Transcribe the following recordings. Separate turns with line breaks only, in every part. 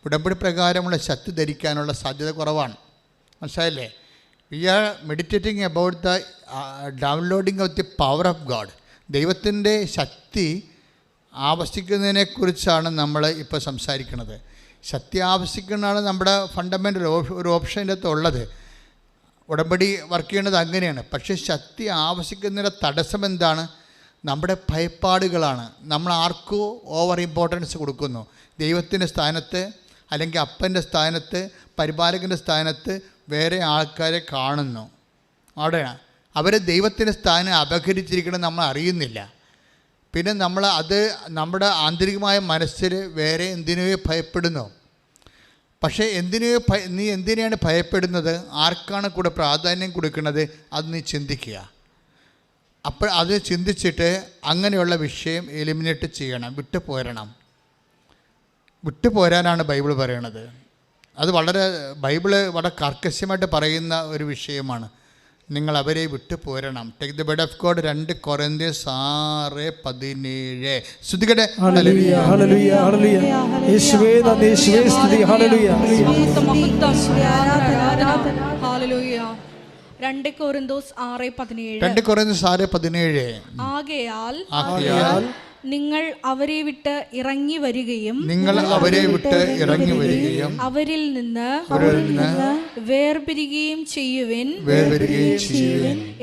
ഉടമ്പടി പ്രകാരമുള്ള ശക്തി ധരിക്കാനുള്ള സാധ്യത കുറവാണ്. മനസ്സിലായില്ലേ? We are meditating about the downloading of the power of God. ദൈവത്തിൻ്റെ ശക്തി ആവശ്യിക്കുന്നതിനെക്കുറിച്ചാണ് നമ്മൾ ഇപ്പോൾ സംസാരിക്കുന്നത്. ശക്തി ആവശ്യിക്കുന്നതാണ് നമ്മുടെ ഫണ്ടമെൻ്റൽ ഒരു ഓപ്ഷൻ്റെ അകത്ത് ഉള്ളത്. ഉടമ്പടി വർക്ക് ചെയ്യുന്നത് അങ്ങനെയാണ്. പക്ഷേ ശക്തി ആവശ്യിക്കുന്നതിൻ്റെ തടസ്സം എന്താണ്? നമ്മുടെ ഭയപ്പാടുകളാണ്. നമ്മൾ ആർക്കോ ഓവർ ഇമ്പോർട്ടൻസ് കൊടുക്കുന്നു. ദൈവത്തിൻ്റെ സ്ഥാനത്ത് അല്ലെങ്കിൽ അപ്പൻ്റെ സ്ഥാനത്ത് പരിപാലകൻ്റെ സ്ഥാനത്ത് വേറെ ആൾക്കാരെ കാണുന്നു. അവിടെയാണ് അവർ ദൈവത്തിൻ്റെ സ്ഥാനം അപഹരിച്ചിരിക്കണം, നമ്മൾ അറിയുന്നില്ല. പിന്നെ നമ്മൾ അത് നമ്മുടെ ആന്തരികമായ മനസ്സിൽ വേറെ എന്തിനെയോ ഭയപ്പെടുന്നു. പക്ഷേ നീ എന്തിനെയാണ് ഭയപ്പെടുന്നത്? ആർക്കാണ് കൂടെ പ്രാധാന്യം കൊടുക്കുന്നത്? അത് നീ ചിന്തിക്കുക. അപ്പോൾ അത് ചിന്തിച്ചിട്ട് അങ്ങനെയുള്ള വിഷയം എലിമിനേറ്റ് ചെയ്യണം, വിട്ടുപോരാനാണ് ബൈബിൾ പറയണത്. അത് ബൈബിള് വളരെ കർക്കശമായിട്ട് പറയുന്ന ഒരു വിഷയമാണ്. നിങ്ങൾ അവരെ വിട്ടു പോരണം. Take the word of God. 2 Corinthians 6:17. ശ്രുതികട്ടെ.
ഹല്ലേലൂയ ഹല്ലേലൂയ ഹല്ലേലൂയ. യേശുവേ നന്ദി, യേശുവേ സ്തുതി. ഹല്ലേലൂയ
ഹല്ലേലൂയ. 2 കൊരിന്ത്യൻസ് 6:17.
2 കൊരിന്ത്യൻസ് 6:17.
ആകയാൽ നിങ്ങൾ അവരെ വിട്ട് ഇറങ്ങി വരികയും അവരിൽ നിന്ന് വേർപിരിയുകയും ചെയ്യുവിൻ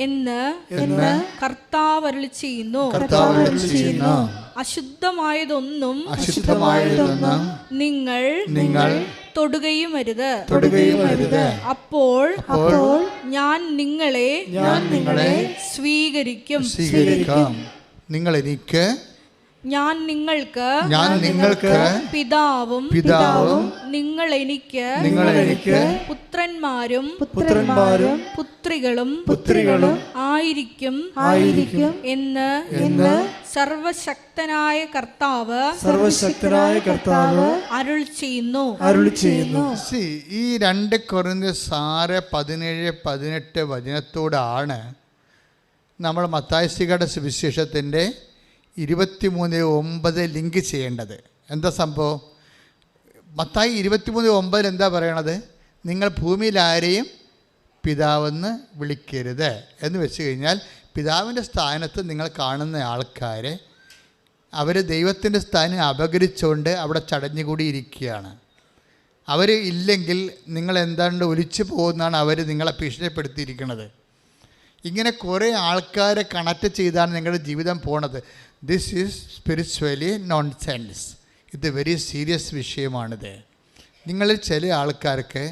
എന്ന് കർത്താവ് അരുളി ചെയ്യുന്നു. അശുദ്ധമായതൊന്നും നിങ്ങൾ തൊടുകയും അരുത്. അപ്പോൾ ഞാൻ നിങ്ങളെ സ്വീകരിക്കും. ഞാൻ നിങ്ങൾക്ക് പിതാവും നിങ്ങൾ എനിക്ക് പുത്രന്മാരും പുത്രികളും ആയിരിക്കും എന്ന് സർവശക്തനായ കർത്താവ് അരുളി ചെയ്യുന്നു.
ഈ 2 കൊരിന്ത്യൻസ് 6:17-18 വചനത്തോടാണ് നമ്മൾ മത്തായിയുടെ സുവിശേഷത്തിൻ്റെ 23:9 ലിങ്ക് ചെയ്യേണ്ടത്. എന്താ സംഭവം? മത്തായി 23:9 എന്താ പറയണത്? നിങ്ങൾ ഭൂമിയിൽ ആരെയും പിതാവെന്ന് വിളിക്കരുത് എന്ന് വെച്ച് കഴിഞ്ഞാൽ പിതാവിൻ്റെ സ്ഥാനത്ത് നിങ്ങൾ കാണുന്ന ആൾക്കാരെ അവർ ദൈവത്തിൻ്റെ സ്ഥാനം അപകരിച്ചുകൊണ്ട് അവിടെ ചടഞ്ഞുകൂടിയിരിക്കുകയാണ്. അവർ ഇല്ലെങ്കിൽ നിങ്ങൾ എന്താണ്ട് ഒലിച്ചു പോകുന്നതാണ് അവർ നിങ്ങളെ ഭീഷണിപ്പെടുത്തിയിരിക്കുന്നത്. ഇങ്ങനെ കുറേ ആൾക്കാരെ കണക്ട് ചെയ്താണ് നിങ്ങളുടെ ജീവിതം പോണത്. This is spiritually nonsense. ഇത് വെരി സീരിയസ് വിഷയമാണിത്. നിങ്ങളിൽ ചില ആൾക്കാർക്ക്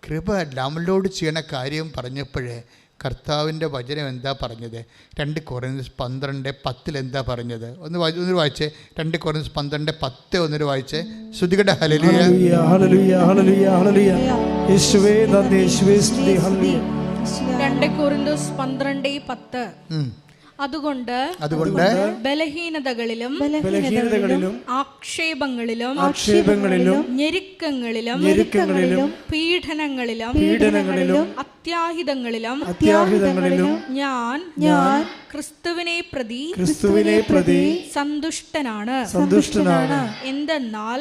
കൃപ ഡൗൺലോഡ് ചെയ്യണ കാര്യം പറഞ്ഞപ്പോഴേ കർത്താവിൻ്റെ വചനം എന്താ പറഞ്ഞത്? 2 കൊരിന്ത്യൻസ് 12:10 എന്താ പറഞ്ഞത്? ഒന്ന് വായിച്ചേ. 2 കൊരിന്ത്യൻസ് 12:10 ഒന്നൊരു വായിച്ചേ. ശ്രുതികട്ടെ. ഹല്ലേലൂയ
ഹല്ലേലൂയ ഹല്ലേലൂയ ഹല്ലേലൂയ. യേശുവേ നന്ദി, യേശുവേ സ്തുതി. ഹല്ലേലൂയ.
2 കൊരിന്ത്യൻസ് 12:10. അതുകൊണ്ട് ബലഹീനതകളിലും ആക്ഷേപങ്ങളിലും ഞെരുക്കങ്ങളിലും പീഡനങ്ങളിലും അത്യാഹിതങ്ങളിലും ഞാൻ ക്രിസ്തുവിനെ പ്രതി സന്തുഷ്ടനാണ്. എന്തെന്നാൽ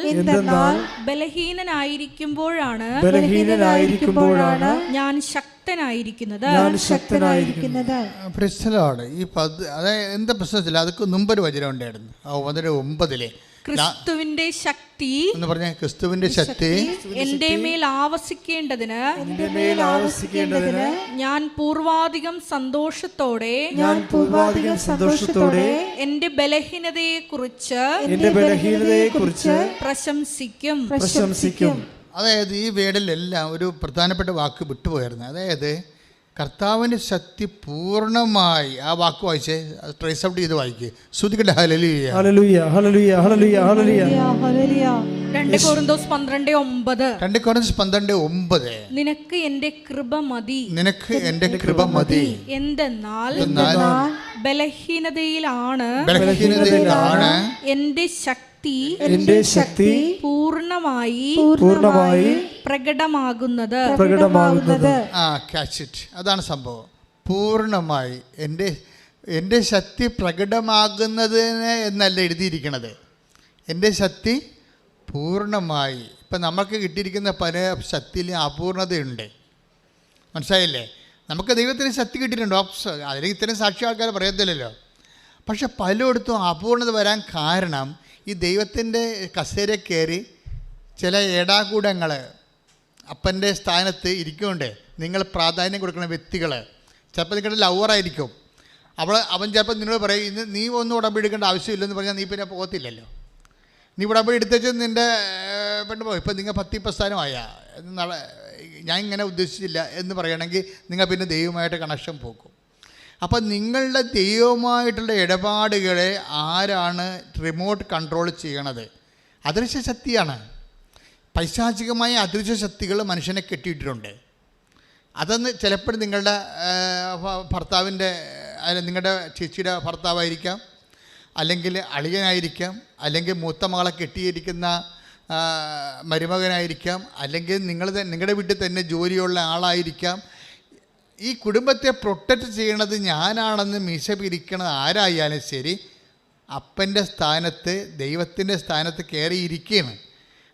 ബലഹീനനായിരിക്കുമ്പോഴാണ് ഞാൻ ശക്തനായിരിക്കുന്നത്.
ഈ അതായത് എന്താ പ്രശ്നത്തില്ല, അതൊക്കെ മുമ്പൊരു വചനം ഉണ്ടായിരുന്നു. 9:9
ക്രിസ്തുവിന്റെ ശക്തി
എന്ന് പറഞ്ഞ ക്രിസ്തുവിന്റെ ശക്തി
എന്റെ മേൽ ആവസിക്കേണ്ടതിന് ഞാൻ പൂർവാധികം സന്തോഷത്തോടെ എന്റെ ബലഹീനതയെ കുറിച്ച് പ്രശംസിക്കും.
അതായത് ഈ വേർഡിലെല്ലാം ഒരു പ്രധാനപ്പെട്ട വാക്ക് വിട്ടുപോയിരുന്നു. അതായത് കർത്താവിൻ്റെ ശക്തി പൂർണ്ണമായി, ആ വാക്ക് വായിച്ചേ, ട്രേസ് ഔട്ട് ചെയ്ത് വായിക്കേ. ശ്രുതികട്ടെ. ഹല്ലേലൂയ
ഹല്ലേലൂയ ഹല്ലേലൂയ ഹല്ലേലൂയ ഹല്ലേലൂയ.
2 കൊരിന്ത്യൻസ്
12:9
നിനക്ക് എന്റെ കൃപ മതി എന്തെന്നാൽ ബലഹീനതയിലാണ് എന്റെ ശക്തി പൂർണ്ണമായി പ്രകടമാകുന്നത്.
അതാണ് സംഭവം. പൂർണ്ണമായി എൻ്റെ ശക്തി പ്രകടമാകുന്നതിന് എന്നല്ല എഴുതിയിരിക്കണത്. എൻ്റെ ശക്തി പൂർണ്ണമായി. ഇപ്പം നമുക്ക് കിട്ടിയിരിക്കുന്ന പല ശക്തിയിൽ അപൂർണതയുണ്ട്. മനസ്സിലായില്ലേ? നമുക്ക് ദൈവത്തിന് ശക്തി കിട്ടിയിട്ടുണ്ട്, അതിൽ ഇത്തരം സാക്ഷി ആൾക്കാർ പറയത്തില്ലല്ലോ. പക്ഷെ പലയിടത്തും അപൂർണത വരാൻ കാരണം ഈ ദൈവത്തിൻ്റെ കസേര കയറി ചില ഏടാകൂടങ്ങൾ അപ്പൻ്റെ സ്ഥാനത്ത് ഇരിക്കുന്നുണ്ട്. നിങ്ങൾ പ്രാധാന്യം കൊടുക്കുന്ന വ്യക്തികൾ, ചിലപ്പോൾ നിങ്ങളുടെ ലവറായിരിക്കും. അവൻ ചിലപ്പോൾ നിന്നോട് പറയും, ഇന്ന് നീ ഒന്നും ഉടമ്പടി എടുക്കേണ്ട ആവശ്യമില്ലെന്ന് പറഞ്ഞാൽ നീ പിന്നെ പോകത്തില്ലല്ലോ. നീ ഉടമ്പടി എടുത്തേച്ച് നിൻ്റെ പെണ്ണ് പോകും. ഇപ്പം നിങ്ങൾ 10 പ്രസ്ഥാനമായ ഞാൻ ഇങ്ങനെ ഉദ്ദേശിച്ചില്ല എന്ന് പറയുകയാണെങ്കിൽ നിങ്ങൾ പിന്നെ ദൈവമായിട്ട് കണക്ഷൻ പോകും. അപ്പം നിങ്ങളുടെ ദൈവമായിട്ടുള്ള ഇടപാടുകളെ ആരാണ് റിമോട്ട് കൺട്രോൾ ചെയ്യണത്? അദൃശ്യ ശക്തിയാണ്. പൈശാചികമായ അദൃശ്യ ശക്തികൾ മനുഷ്യനെ കെട്ടിയിട്ടിട്ടുണ്ട്. അതൊന്ന് ചിലപ്പോൾ നിങ്ങളുടെ ഭർത്താവിൻ്റെ, നിങ്ങളുടെ ചേച്ചിയുടെ ഭർത്താവായിരിക്കാം, അല്ലെങ്കിൽ അളിയനായിരിക്കാം, അല്ലെങ്കിൽ മൂത്ത മകളെ കെട്ടിയിരിക്കുന്ന മരുമകനായിരിക്കാം, അല്ലെങ്കിൽ നിങ്ങളുടെ വീട്ടിൽ തന്നെ ജോലിയുള്ള ആളായിരിക്കാം. ഈ കുടുംബത്തെ പ്രൊട്ടക്റ്റ് ചെയ്യണത് ഞാനാണെന്ന് മീശ പിരിക്കണത് ആരായാലും ശരി, അപ്പൻ്റെ സ്ഥാനത്ത് ദൈവത്തിൻ്റെ സ്ഥാനത്ത് കയറിയിരിക്കുകയാണ്.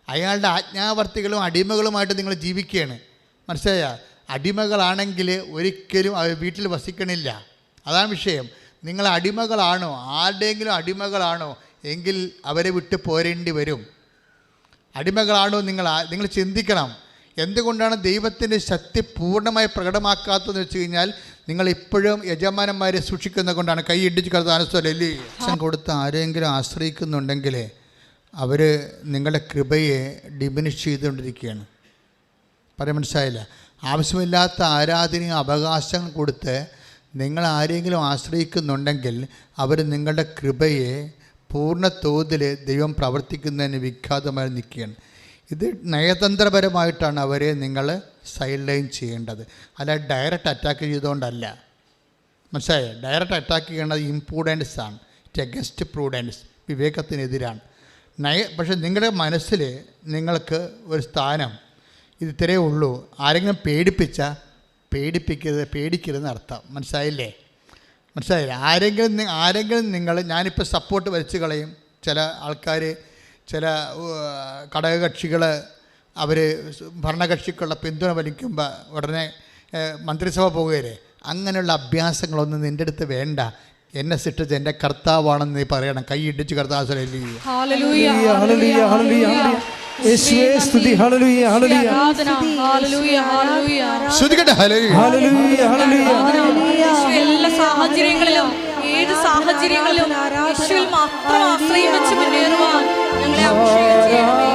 അയാളുടെ ആജ്ഞാവർത്തികളും അടിമകളുമായിട്ട് നിങ്ങൾ ജീവിക്കുകയാണ്. മനസ്സിലായ? അടിമകളാണെങ്കിൽ ഒരിക്കലും അവർ വീട്ടിൽ വസിക്കണില്ല. അതാണ് വിഷയം. നിങ്ങൾ അടിമകളാണോ, ആരുടെയെങ്കിലും അടിമകളാണോ എങ്കിൽ അവരെ വിട്ട് പോരേണ്ടി വരും. അടിമകളാണോ നിങ്ങൾ ചിന്തിക്കണം. എന്തുകൊണ്ടാണ് ദൈവത്തിൻ്റെ ശക്തി പൂർണ്ണമായി പ്രകടമാക്കാത്തതെന്ന് വെച്ച് കഴിഞ്ഞാൽ നിങ്ങൾ ഇപ്പോഴും യജമാനന്മാരെ സൂക്ഷിക്കുന്നത് കൊണ്ടാണ്. കൈ ഇടിച്ച് കറുത്താനല്ലേ കൊടുത്ത് ആരെങ്കിലും ആശ്രയിക്കുന്നുണ്ടെങ്കിൽ അവർ നിങ്ങളുടെ കൃപയെ ഡിമിനിഷ് ചെയ്തുകൊണ്ടിരിക്കുകയാണ്. പറയാൻ മനസ്സിലായില്ല? ആവശ്യമില്ലാത്ത ആരാധനയും അവകാശങ്ങൾ കൊടുത്ത് നിങ്ങൾ ആരെങ്കിലും ആശ്രയിക്കുന്നുണ്ടെങ്കിൽ അവർ നിങ്ങളുടെ കൃപയെ പൂർണ്ണ തോതിൽ ദൈവം പ്രവർത്തിക്കുന്നതിന് വിഘാതമായി നിൽക്കുകയാണ്. ഇത് നയതന്ത്രപരമായിട്ടാണ് അവരെ നിങ്ങൾ സൈഡ് ലൈൻ ചെയ്യേണ്ടത്, അല്ല ഡയറക്റ്റ് അറ്റാക്ക് ചെയ്തുകൊണ്ടല്ല. മനസ്സിലായോ? ഡയറക്റ്റ് അറ്റാക്ക് ചെയ്യേണ്ടത് ഇംപ്രൂഡൻസ് ആണ്. ഇറ്റ് അഗൻസ്റ്റ് പ്രൂഡൻസ്, വിവേകത്തിനെതിരാണ്. പക്ഷെ നിങ്ങളുടെ മനസ്സിൽ നിങ്ങൾക്ക് ഒരു സ്ഥാനം ഇത് ഇത്രയേ ഉള്ളൂ. ആരെങ്കിലും പേടിക്കരുതെന്ന് അർത്ഥം. മനസ്സിലായില്ലേ? ആരെങ്കിലും നിങ്ങൾ ഞാനിപ്പോൾ സപ്പോർട്ട് വലിച്ചു കളയും. ചില ആൾക്കാർ, ചില ഘടകകക്ഷികൾ അവർ ഭരണകക്ഷിക്കുള്ള പിന്തുണ വലിക്കുമ്പോൾ ഉടനെ മന്ത്രിസഭ പോകുകയല്ലേ. അങ്ങനെയുള്ള അഭ്യാസങ്ങളൊന്നും നിൻ്റെ അടുത്ത് വേണ്ട. എന്നെ സൃഷ്ടിച്ച എൻ്റെ കർത്താവാണെന്ന് നീ പറയണം. കൈ ഇടിച്ച് കർത്താവ്
എല്ലാ സാഹചര്യങ്ങളിലും, ഏത് സാഹചര്യങ്ങളിലും യേശുവിൽ മാത്രം ആശ്രയം വെച്ച് മുന്നേറുവാൻ ഞങ്ങളെ അഭിഷേകം ചെയ്യണമേ.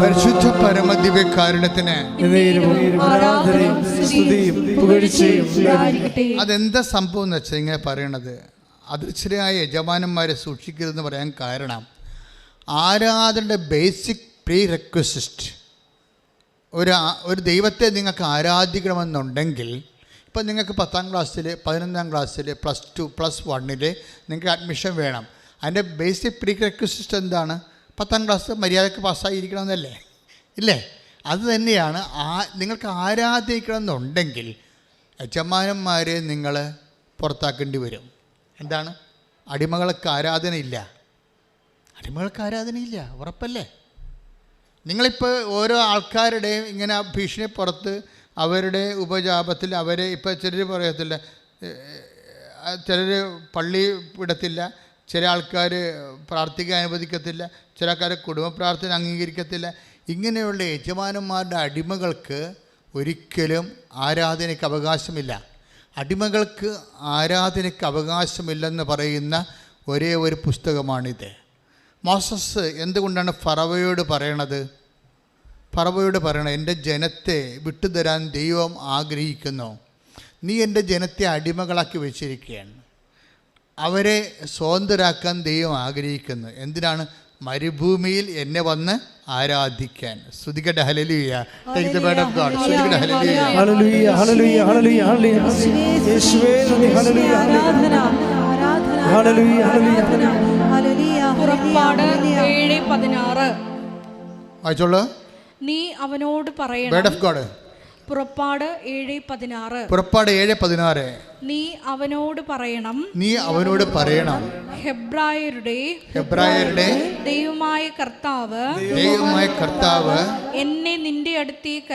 പരിശുദ്ധ പരമദിവ്യകാരുണ്യത്തിന് അതെന്താ സംഭവം എന്ന് വെച്ചാൽ ഇങ്ങനെ പറയണത്, അദൃശ്യരായ യജമാനന്മാരെ സൂക്ഷിക്കരുതെന്ന് പറയാൻ കാരണം ആരാധനയുടെ ബേസിക് പ്രീ റെക്വസിസ്റ്റ്. ഒരു ദൈവത്തെ നിങ്ങൾക്ക് ആരാധിക്കണമെന്നുണ്ടെങ്കിൽ ഇപ്പം നിങ്ങൾക്ക് 10ാം ക്ലാസ്സിൽ, 11ാം ക്ലാസ്സിൽ, +2, +1 നിങ്ങൾക്ക് അഡ്മിഷൻ വേണം. അതിൻ്റെ ബേസിക് പ്രീ റെക്വസിസ്റ്റ് എന്താണ്? 10ാം ക്ലാസ് മര്യാദയ്ക്ക് പാസ്സായിരിക്കണമെന്നല്ലേ? ഇല്ലേ? അത് തന്നെയാണ്. നിങ്ങൾക്ക് ആരാധിക്കണമെന്നുണ്ടെങ്കിൽ യജമാനന്മാരെ നിങ്ങൾ പുറത്താക്കേണ്ടി വരും. എന്താണ്? അടിമകൾക്ക് ആരാധനയില്ല. ഉറപ്പല്ലേ? നിങ്ങളിപ്പോൾ ഓരോ ആൾക്കാരുടെയും ഇങ്ങനെ ഭീഷണി പുറത്ത് അവരുടെ ഉപജാപത്തിൽ അവരെ ഇപ്പോൾ ചിലർ പറയത്തില്ല, ചിലർ പള്ളി വിടത്തില്ല, ചില ആൾക്കാർ പ്രാർത്ഥിക്കാൻ അനുവദിക്കത്തില്ല, ചില ആൾക്കാർ കുടുംബ പ്രാർത്ഥന അംഗീകരിക്കത്തില്ല. ഇങ്ങനെയുള്ള യജമാനന്മാരുടെ അടിമകൾക്ക് ഒരിക്കലും ആരാധനയ്ക്ക് അവകാശമില്ല. അടിമകൾക്ക് ആരാധനയ്ക്ക് അവകാശമില്ലെന്ന് പറയുന്ന ഒരേ ഒരു പുസ്തകമാണിത്. മോസസ് എന്തുകൊണ്ടാണ് ഫറവോയോട് പറയണത്? എൻ്റെ ജനത്തെ വിട്ടുതരാൻ ദൈവം ആഗ്രഹിക്കുന്നു. നീ എൻ്റെ ജനത്തെ അടിമകളാക്കി വെച്ചിരിക്കുകയാണ്. അവരെ സ്വതന്ത്രരാക്കാൻ ദൈവം ആഗ്രഹിക്കുന്നു. എന്തിനാണ്? മരുഭൂമിയിൽ എന്നെ വന്ന് ആരാധിക്കാൻ. സ്തുതിക്കട്ടെ. ഹല്ലേലൂയ. Take the word of God. സ്തുതിക്കട്ടെ. ഹല്ലേലൂയ.
ഹല്ലേലൂയ ഹല്ലേലൂയ ഹല്ലേലൂയ ഹല്ലേലൂയ യേശുവേ നന്ദി. ഹല്ലേലൂയ
ആരാധന
ഹല്ലേലൂയ ഹല്ലേലൂയ
ഹല്ലേലൂയ.
പുറപ്പാട് 7:16.
വായിച്ചോളൂ.
നീ അവനോട് പറയണം.
Word of God.
പുറപ്പാട് 7:16.
പുറപ്പാട് 7:16.
നീ അവനോട് പറയണം.
നീ അവനോട് പറയണം,
ഹെബ്രായരുടെ ദൈവമായ കർത്താവ് എന്നെ നിന്റെ അടുത്തേക്ക്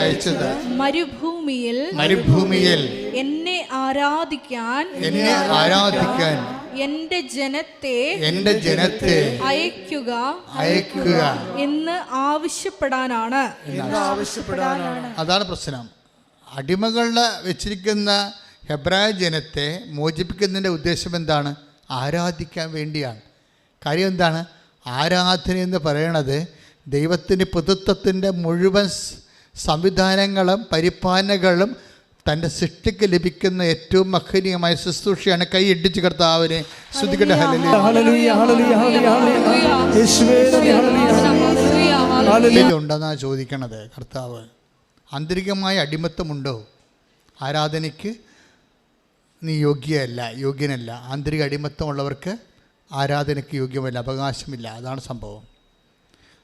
അയച്ചത് മരുഭൂമിയിൽ എന്നെ ആരാധിക്കാൻ എന്റെ ജനത്തെ അയക്കുക എന്ന് ആവശ്യപ്പെടാനാണ്.
അതാണ് പ്രശ്നം. അടിമകളുടെ വെച്ചിരിക്കുന്ന ഹെബ്രായ ജനത്തെ മോചിപ്പിക്കുന്നതിൻ്റെ ഉദ്ദേശം എന്താണ്? ആരാധിക്കാൻ വേണ്ടിയാണ്. കാര്യം എന്താണ്? ആരാധന എന്ന് പറയണത് ദൈവത്തിൻ്റെ പുതുത്വത്തിൻ്റെ മുഴുവൻ സംവിധാനങ്ങളും പരിപാലനകളും തൻ്റെ സൃഷ്ടിക്ക് ലഭിക്കുന്ന ഏറ്റവും മഹനീയമായ ശുശ്രൂഷയാണ്. കൈ ഇടിച്ച് കർത്താവിനെ സ്തുതിക്കട്ടെ. ഉണ്ടെന്നാണ് ചോദിക്കണത് കർത്താവ്. ആന്തരികമായ അടിമത്തമുണ്ടോ? ആരാധനയ്ക്ക് നീ യോഗ്യനല്ല. ആന്തരിക അടിമത്തമുള്ളവർക്ക് ആരാധനയ്ക്ക് യോഗ്യമല്ല, അവകാശമില്ല. അതാണ് സംഭവം.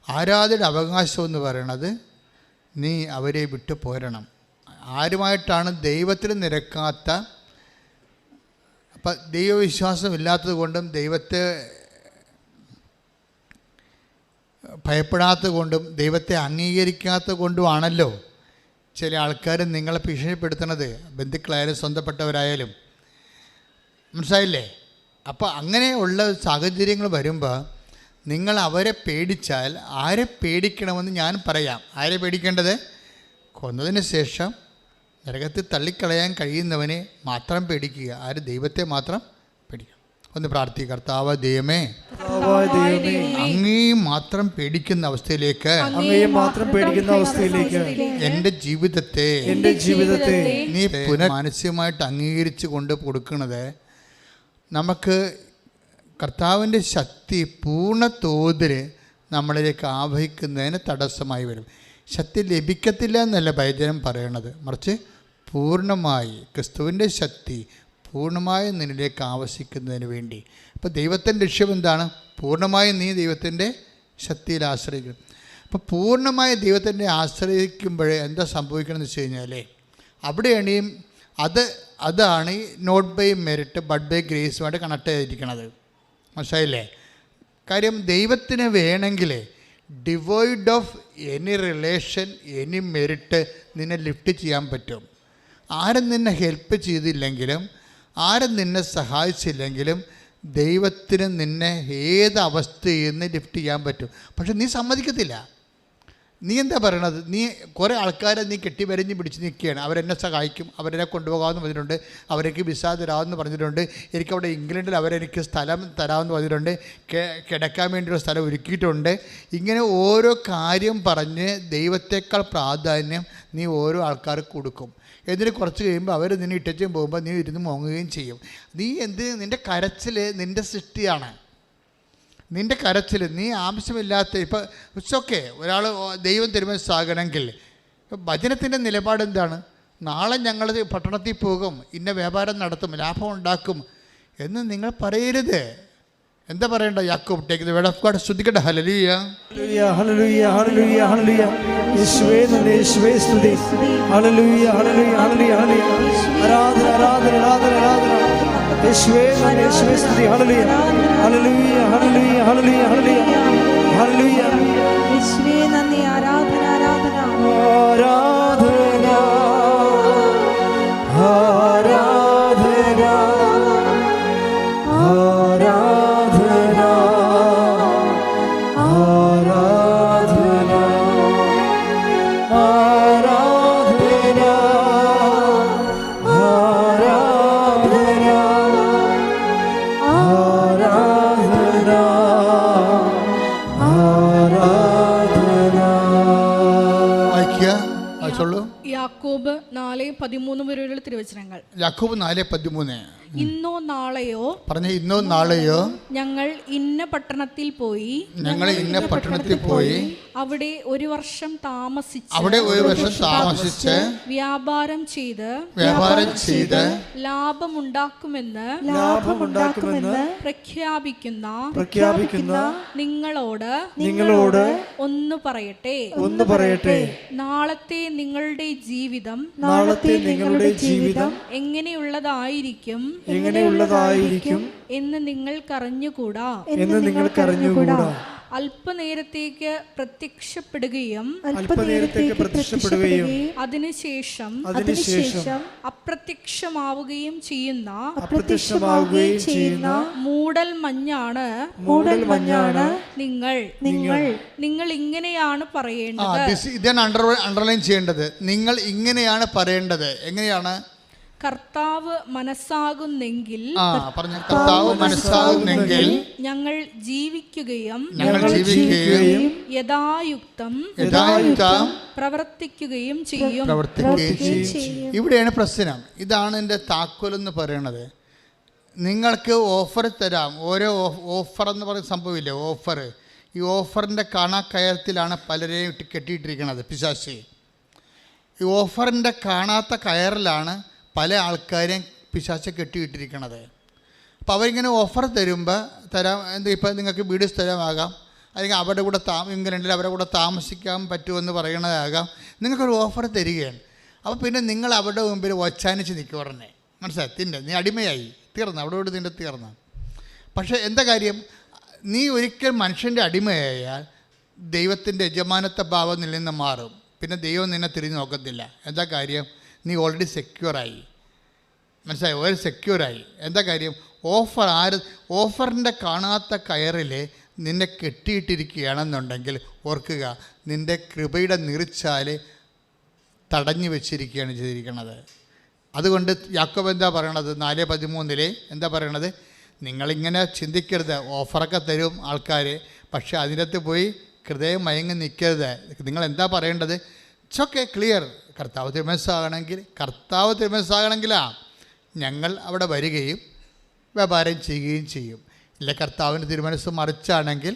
ആരാധനയുടെ അവകാശം എന്ന് പറയണത് നീ അവരെ വിട്ടു പോരണം. ആരുമായിട്ടാണ് ദൈവത്തിന് നിരക്കാത്ത, അപ്പം ദൈവവിശ്വാസം ഇല്ലാത്തത് കൊണ്ടും ദൈവത്തെ ഭയപ്പെടാത്തത് കൊണ്ടും ദൈവത്തെ അംഗീകരിക്കാത്തത് കൊണ്ടുമാണല്ലോ ചില ആൾക്കാർ നിങ്ങളെ ഭീഷണിപ്പെടുത്തണത്, ബന്ധുക്കളായാലും സ്വന്തപ്പെട്ടവരായാലും. മനസ്സിലായില്ലേ? അപ്പോൾ അങ്ങനെയുള്ള സാഹചര്യങ്ങൾ വരുമ്പോൾ നിങ്ങൾ അവരെ പേടിച്ചാൽ, ആരെ പേടിക്കണമെന്ന് ഞാൻ പറയാം. ആരെ പേടിക്കേണ്ടത്? കൊന്നതിന് ശേഷം നരകത്തിൽ തള്ളിക്കളയാൻ കഴിയുന്നവനെ മാത്രം പേടിക്കുക. ആര്? ദൈവത്തെ മാത്രം പേടിക്കുക. ഒന്ന് പ്രാർത്ഥിക്കുക. കർത്താവ് ദൈവമേ, അങ്ങേ മാത്രം പേടിക്കുന്ന അവസ്ഥയിലേക്ക് എൻ്റെ ജീവിതത്തെ നീ മാനസികമായിട്ട് അംഗീകരിച്ചു കൊണ്ട് കൊടുക്കുന്നത് നമുക്ക് കർത്താവിൻ്റെ ശക്തി പൂർണ്ണ തോതിൽ നമ്മളിലേക്ക് ആവഹിക്കുന്നതിന് തടസ്സമായി വരും. ശക്തി ലഭിക്കത്തില്ല എന്നല്ല ബൈബിൾ പറയണത്, മറിച്ച് പൂർണ്ണമായി ക്രിസ്തുവിൻ്റെ ശക്തി പൂർണ്ണമായി നിന്നിലേക്ക് ആവശ്യിക്കുന്നതിന് വേണ്ടി. അപ്പോൾ ദൈവത്തിൻ്റെ ലക്ഷ്യം എന്താണ്? പൂർണ്ണമായും നീ ദൈവത്തിൻ്റെ ശക്തിയിൽ ആശ്രയിക്കണം. അപ്പോൾ പൂർണ്ണമായി ദൈവത്തിൻ്റെ ആശ്രയിക്കുമ്പോഴേ എന്താ സംഭവിക്കണമെന്ന് വെച്ച് കഴിഞ്ഞാൽ അവിടെയാണ് അതാണ് ഈ not by merit but by ഗ്രേസുമായിട്ട് കണക്ട് ചെയ്തിരിക്കുന്നത്. മനസ്സിലായില്ലേ? കാര്യം ദൈവത്തിന് വേണമെങ്കിൽ devoid of any relation any merit നിന്നെ ലിഫ്റ്റ് ചെയ്യാൻ പറ്റും. ആരും നിന്നെ ഹെൽപ്പ് ചെയ്തില്ലെങ്കിലും ആരും നിന്നെ സഹായിച്ചില്ലെങ്കിലും ദൈവത്തിന് നിന്നെ ഏത് അവസ്ഥയിൽ നിന്ന് ലിഫ്റ്റ് ചെയ്യാൻ പറ്റും. പക്ഷെ നീ സമ്മതിക്കത്തില്ല. നീ എന്താ പറയണത്? നീ കുറേ ആൾക്കാരെ നീ കെട്ടിവരഞ്ഞ് പിടിച്ച് നിൽക്കുകയാണ്. അവരെന്നെ സഹായിക്കും, അവരെന്നെ കൊണ്ടുപോകാമെന്ന് പറഞ്ഞിട്ടുണ്ട്, അവർക്ക് വിസ തരാമെന്ന് പറഞ്ഞിട്ടുണ്ട്, എനിക്കവിടെ ഇംഗ്ലണ്ടിൽ അവരെനിക്ക് സ്ഥലം തരാമെന്ന് പറഞ്ഞിട്ടുണ്ട്, കിടക്കാൻ വേണ്ടിയുള്ള സ്ഥലം ഒരുക്കിയിട്ടുണ്ട്. ഇങ്ങനെ ഓരോ കാര്യം പറഞ്ഞ് ദൈവത്തേക്കാൾ പ്രാധാന്യം നീ ഓരോ ആൾക്കാർക്ക് കൊടുക്കും. എന്നിട്ട് കുറച്ച് കഴിയുമ്പോൾ അവർ നിന്നെ ഇട്ടച്ചും പോകുമ്പോൾ നീ ഇരുന്ന് മോങ്ങുകയും ചെയ്യും. നിൻ്റെ കരച്ചിൽ നിൻ്റെ സൃഷ്ടിയാണ്. നിൻ്റെ കരച്ചിൽ നീ ആവശ്യമില്ലാത്ത ഇപ്പോൾ ഇറ്റ്സ് ഒരാൾ ദൈവം തിരുമനസ്സാകണമെങ്കിൽ വചനത്തിൻ്റെ നിലപാട് എന്താണ്? നാളെ ഞങ്ങൾ പട്ടണത്തിൽ പോകും, ഇന്ന വ്യാപാരം നടത്തും, ലാഭം ഉണ്ടാക്കും എന്ന് നിങ്ങൾ പറയരുത്. എന്താ പറയണ്ട? യാക്കോബ് take the word of God. സ്തുതിക്കട്ടെ. ഹല്ലേലൂയ
ഹല്ലേലൂയ ഹല്ലേലൂയ ഹല്ലേലൂയ യേശുവേ നന്ദി, യേശുവേ സ്തുതി. ഹല്ലേലൂയ ഹല്ലേലൂയ ഹല്ലേലൂയ ഹല്ലേലൂയ ആരാധന ആരാധന ആരാധന ആരാധന യേശുവേ നന്ദി, യേശുവേ സ്തുതി. ഹല്ലേലൂയ ഹല്ലേലൂയ ഹല്ലേലൂയ ഹല്ലേലൂയ ഹല്ലേലൂയ ഹല്ലേലൂയ
യേശുവേ നന്ദി. ആരാധന ആരാധന
ആരാധന ആരാധന
യാക്കോബ് 4:13 വരെയുള്ള തിരുവചനങ്ങൾ.
യാക്കോബ് 4:13
ഇന്നോ നാളെയോ
പറഞ്ഞ ഇന്നോ നാളെയോ
ഞങ്ങൾ ഇന്ന പട്ടണത്തിൽ പോയി അവിടെ ഒരു വർഷം താമസിച്ച് വ്യാപാരം ചെയ്ത് ലാഭമുണ്ടാക്കുമെന്ന് പ്രഖ്യാപിക്കുന്ന നിങ്ങളോട് ഒന്ന് പറയട്ടെ. നാളത്തെ നിങ്ങളുടെ ജീവിതം എങ്ങനെയുള്ളതായിരിക്കും എന്ന് നിങ്ങൾക്കറിഞ്ഞുകൂടാ. അല്പനേരത്തേക്ക് പ്രത്യക്ഷപ്പെടുകയും അതിനുശേഷം അപ്രത്യക്ഷമാവുകയും ചെയ്യുന്ന മൂടൽ മഞ്ഞാണ് നിങ്ങൾ ഇങ്ങനെയാണ് പറയേണ്ടത്.
ഇതാണ് അണ്ടർലൈൻ ചെയ്യേണ്ടത്. നിങ്ങൾ ഇങ്ങനെയാണ് പറയേണ്ടത്. എങ്ങനെയാണ്?
കർത്താവ് മനസ്സാകുന്നെങ്കിൽ ഞങ്ങൾ ജീവിക്കുകയും യഥായുക്തം പ്രവർത്തിക്കുകയും ചെയ്യും.
ഇവിടെയാണ് പ്രശ്നം. ഇതാണ് എൻ്റെ താക്കോലെന്ന് പറയണത്. നിങ്ങൾക്ക് ഓഫർ തരാം. ഓരോ ഓഫർ എന്ന് പറയുന്ന സംഭവമില്ലേ, ഓഫർ. ഈ ഓഫറിൻ്റെ കാണാക്കയത്തിലാണ് പലരെയും കെട്ടിയിട്ടിരിക്കുന്നത് പിശാച്. ഈ ഓഫറിൻ്റെ കാണാത്ത കയറിലാണ് പല ആൾക്കാരെയും പിശാച് കെട്ടിയിട്ടിരിക്കണത്. അപ്പോൾ അവരിങ്ങനെ ഓഫർ തരാം. ഇപ്പം നിങ്ങൾക്ക് വീട് സ്ഥലമാകാം, അല്ലെങ്കിൽ അവരുടെ കൂടെ ഇംഗ്ലണ്ടിൽ അവരുടെ കൂടെ താമസിക്കാൻ പറ്റുമെന്ന് പറയണതാകാം. നിങ്ങൾക്കൊരു ഓഫർ തരികയാണ്. അപ്പോൾ പിന്നെ നിങ്ങൾ അവരുടെ മുമ്പിൽ ഒച്ചാനിച്ച് നിൽക്കുക. ഉടനെ മനസ്സിലായി, നീ അടിമയായി, തീർന്നു, അവിടെ നിൻ്റെ തീർന്നു. പക്ഷേ എന്താ കാര്യം? നീ ഒരിക്കൽ മനുഷ്യൻ്റെ അടിമയായാൽ ദൈവത്തിൻ്റെ യജമാനത്വ ഭാവം നിന്നിൽ നിന്ന് മാറും. പിന്നെ ദൈവം നിന്നെ തിരിഞ്ഞ് നോക്കത്തില്ല. എന്താ കാര്യം? നീ ഓൾറെഡി സെക്യൂറായി. മനസ്സിലായി? ഒരു സെക്യൂറായി. എന്താ കാര്യം? ഓഫറിൻ്റെ കാണാത്ത കയറിൽ നിന്നെ കെട്ടിയിട്ടിരിക്കുകയാണെന്നുണ്ടെങ്കിൽ ഓർക്കുക, നിൻ്റെ കൃപയുടെ നീർച്ചാൽ തടഞ്ഞു വെച്ചിരിക്കുകയാണ് ചെയ്തിരിക്കുന്നത്. അതുകൊണ്ട് യാക്കോബ് എന്താ പറയണത്? 4:13 എന്താ പറയണത്? നിങ്ങളിങ്ങനെ ചിന്തിക്കരുത്. ഓഫറൊക്കെ തരും ആൾക്കാർ, പക്ഷേ അതിനകത്ത് പോയി ഹൃദയം മയങ്ങി നിൽക്കരുത്. നിങ്ങൾ എന്താ പറയേണ്ടത്? It's okay, clear. കർത്താവ് തിരുമനസ്സാകണമെങ്കിലാ ഞങ്ങൾ അവിടെ വരികയും വ്യാപാരം ചെയ്യുകയും ചെയ്യും. ഇല്ല, കർത്താവിൻ്റെ തിരുമനസ്സ് മറിച്ചാണെങ്കിൽ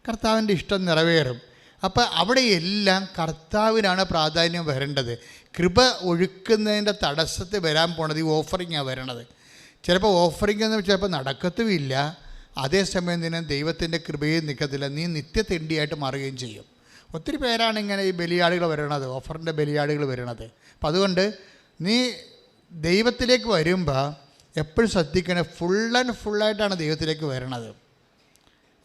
കർത്താവിൻ്റെ ഇഷ്ടം നിറവേറും. അപ്പോൾ അവിടെയെല്ലാം കർത്താവിനാണ് പ്രാധാന്യം വരേണ്ടത്. കൃപ ഒഴുക്കുന്നതിൻ്റെ തടസ്സത്തിൽ വരാൻ പോണത് ഈ ഓഫറിങ്ങാണ് വരണത്. ചിലപ്പോൾ ഓഫറിങ് എന്ന് ചിലപ്പോൾ നടക്കത്തുമില്ല. അതേസമയം തന്നെ ദൈവത്തിൻ്റെ കൃപയും നിൽക്കത്തില്ല. നീ നിത്യതെണ്ടിയായിട്ട് മാറുകയും ചെയ്യും. ഒത്തിരി പേരാണ് ഇങ്ങനെ ഈ ബലിയാടുകൾ വരണത്, ഓഫറിൻ്റെ ബലിയാടുകൾ വരണത്. അപ്പം അതുകൊണ്ട് നീ ദൈവത്തിലേക്ക് വരുമ്പോൾ എപ്പോഴും ശ്രദ്ധിക്കണേ, ഫുള്ളായിട്ടാണ് ദൈവത്തിലേക്ക് വരണത്.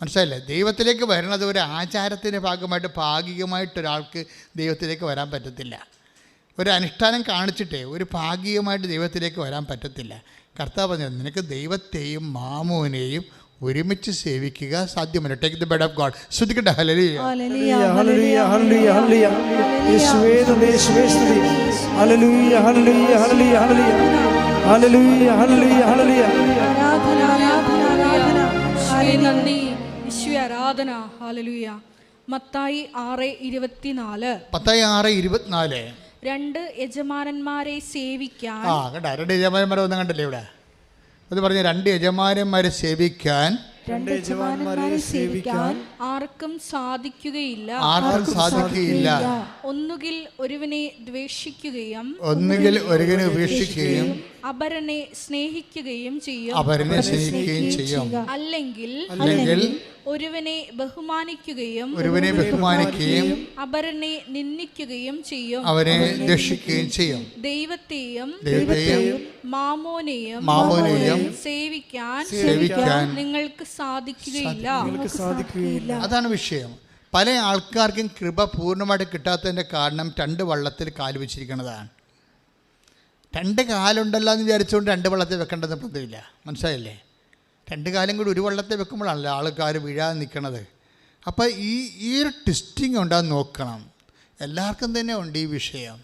മനസ്സിലായില്ലേ? ദൈവത്തിലേക്ക് വരണത് ഒരു ആചാരത്തിൻ്റെ ഭാഗമായിട്ട് ഭാഗികമായിട്ടൊരാൾക്ക് ദൈവത്തിലേക്ക് വരാൻ പറ്റത്തില്ല. ഒരു അനുഷ്ഠാനം കാണിച്ചിട്ടേ ഒരു ഭാഗികമായിട്ട് ദൈവത്തിലേക്ക് വരാൻ പറ്റത്തില്ല. കർത്താവ് പറഞ്ഞത് നിനക്ക് ദൈവത്തെയും മാമോനെയും ഒരുമിച്ച് സേവിക്കുക സാധ്യമല്ല. Take the word of God. ശ്രദ്ധിക്കട്ടെ. ഹല്ലേലൂയ
ഹല്ലേലൂയ ഹല്ലേലൂയ ഹല്ലേലൂയ. യേശുവേ നന്ദി, യേശുവേ സ്തുതി. ഹല്ലേലൂയ ഹല്ലേലൂയ ഹല്ലേലൂയ ഹല്ലേലൂയ ഹല്ലേലൂയ ഹല്ലേലൂയ.
ആരാധന ആരാധന ആരാധന.
യേശുവേ നന്ദി, യേശുവേ ആരാധന. ഹല്ലേലൂയ. മത്തായി 6:24. രണ്ട് യജമാനന്മാരെ സേവിക്കാൻ.
കേട്ടോ, 2 യജമാനന്മാരെ ഒന്നും കണ്ടില്ലേ ഇവിടെ? അത് പറഞ്ഞ 2 യജമാനന്മാരെ സേവിക്കാൻ
ആർക്കും സാധിക്കുകയില്ല. ഒന്നുകിൽ ഒരുവനെ ദ്വേഷിക്കുകയും ഉപേക്ഷിക്കുകയും അപരനെ സ്നേഹിക്കുകയും ചെയ്യും. അല്ലെങ്കിൽ ഒരുവനെ ബഹുമാനിക്കുകയും അപരനെ നിന്ദിക്കുകയും ചെയ്യും. ദൈവത്തെയും മാമോനെയും സേവിക്കാൻ നിങ്ങൾക്ക് സാധിക്കുകയില്ല.
അതാണ് വിഷയം. പല ആൾക്കാർക്കും കൃപ പൂർണ്ണമായിട്ട് കിട്ടാത്തതിൻ്റെ കാരണം 2 വള്ളത്തിൽ കാല് വെച്ചിരിക്കുന്നതാണ്. 2 കാലുണ്ടല്ലോ എന്ന് വിചാരിച്ചുകൊണ്ട് 2 വള്ളത്തിൽ വെക്കേണ്ടത് പതിവില്ല. മനസ്സിലായില്ലേ? 2 കാലം കൂടി ഒരു വള്ളത്തിൽ വെക്കുമ്പോഴാണല്ലോ ആൾക്കാർ വീഴാതെ നിൽക്കണത്. അപ്പോൾ ഈ ഒരു ട്വിസ്റ്റിങ് ഉണ്ടാകുന്ന നോക്കണം. എല്ലാവർക്കും തന്നെ ഉണ്ട് ഈ വിഷയം.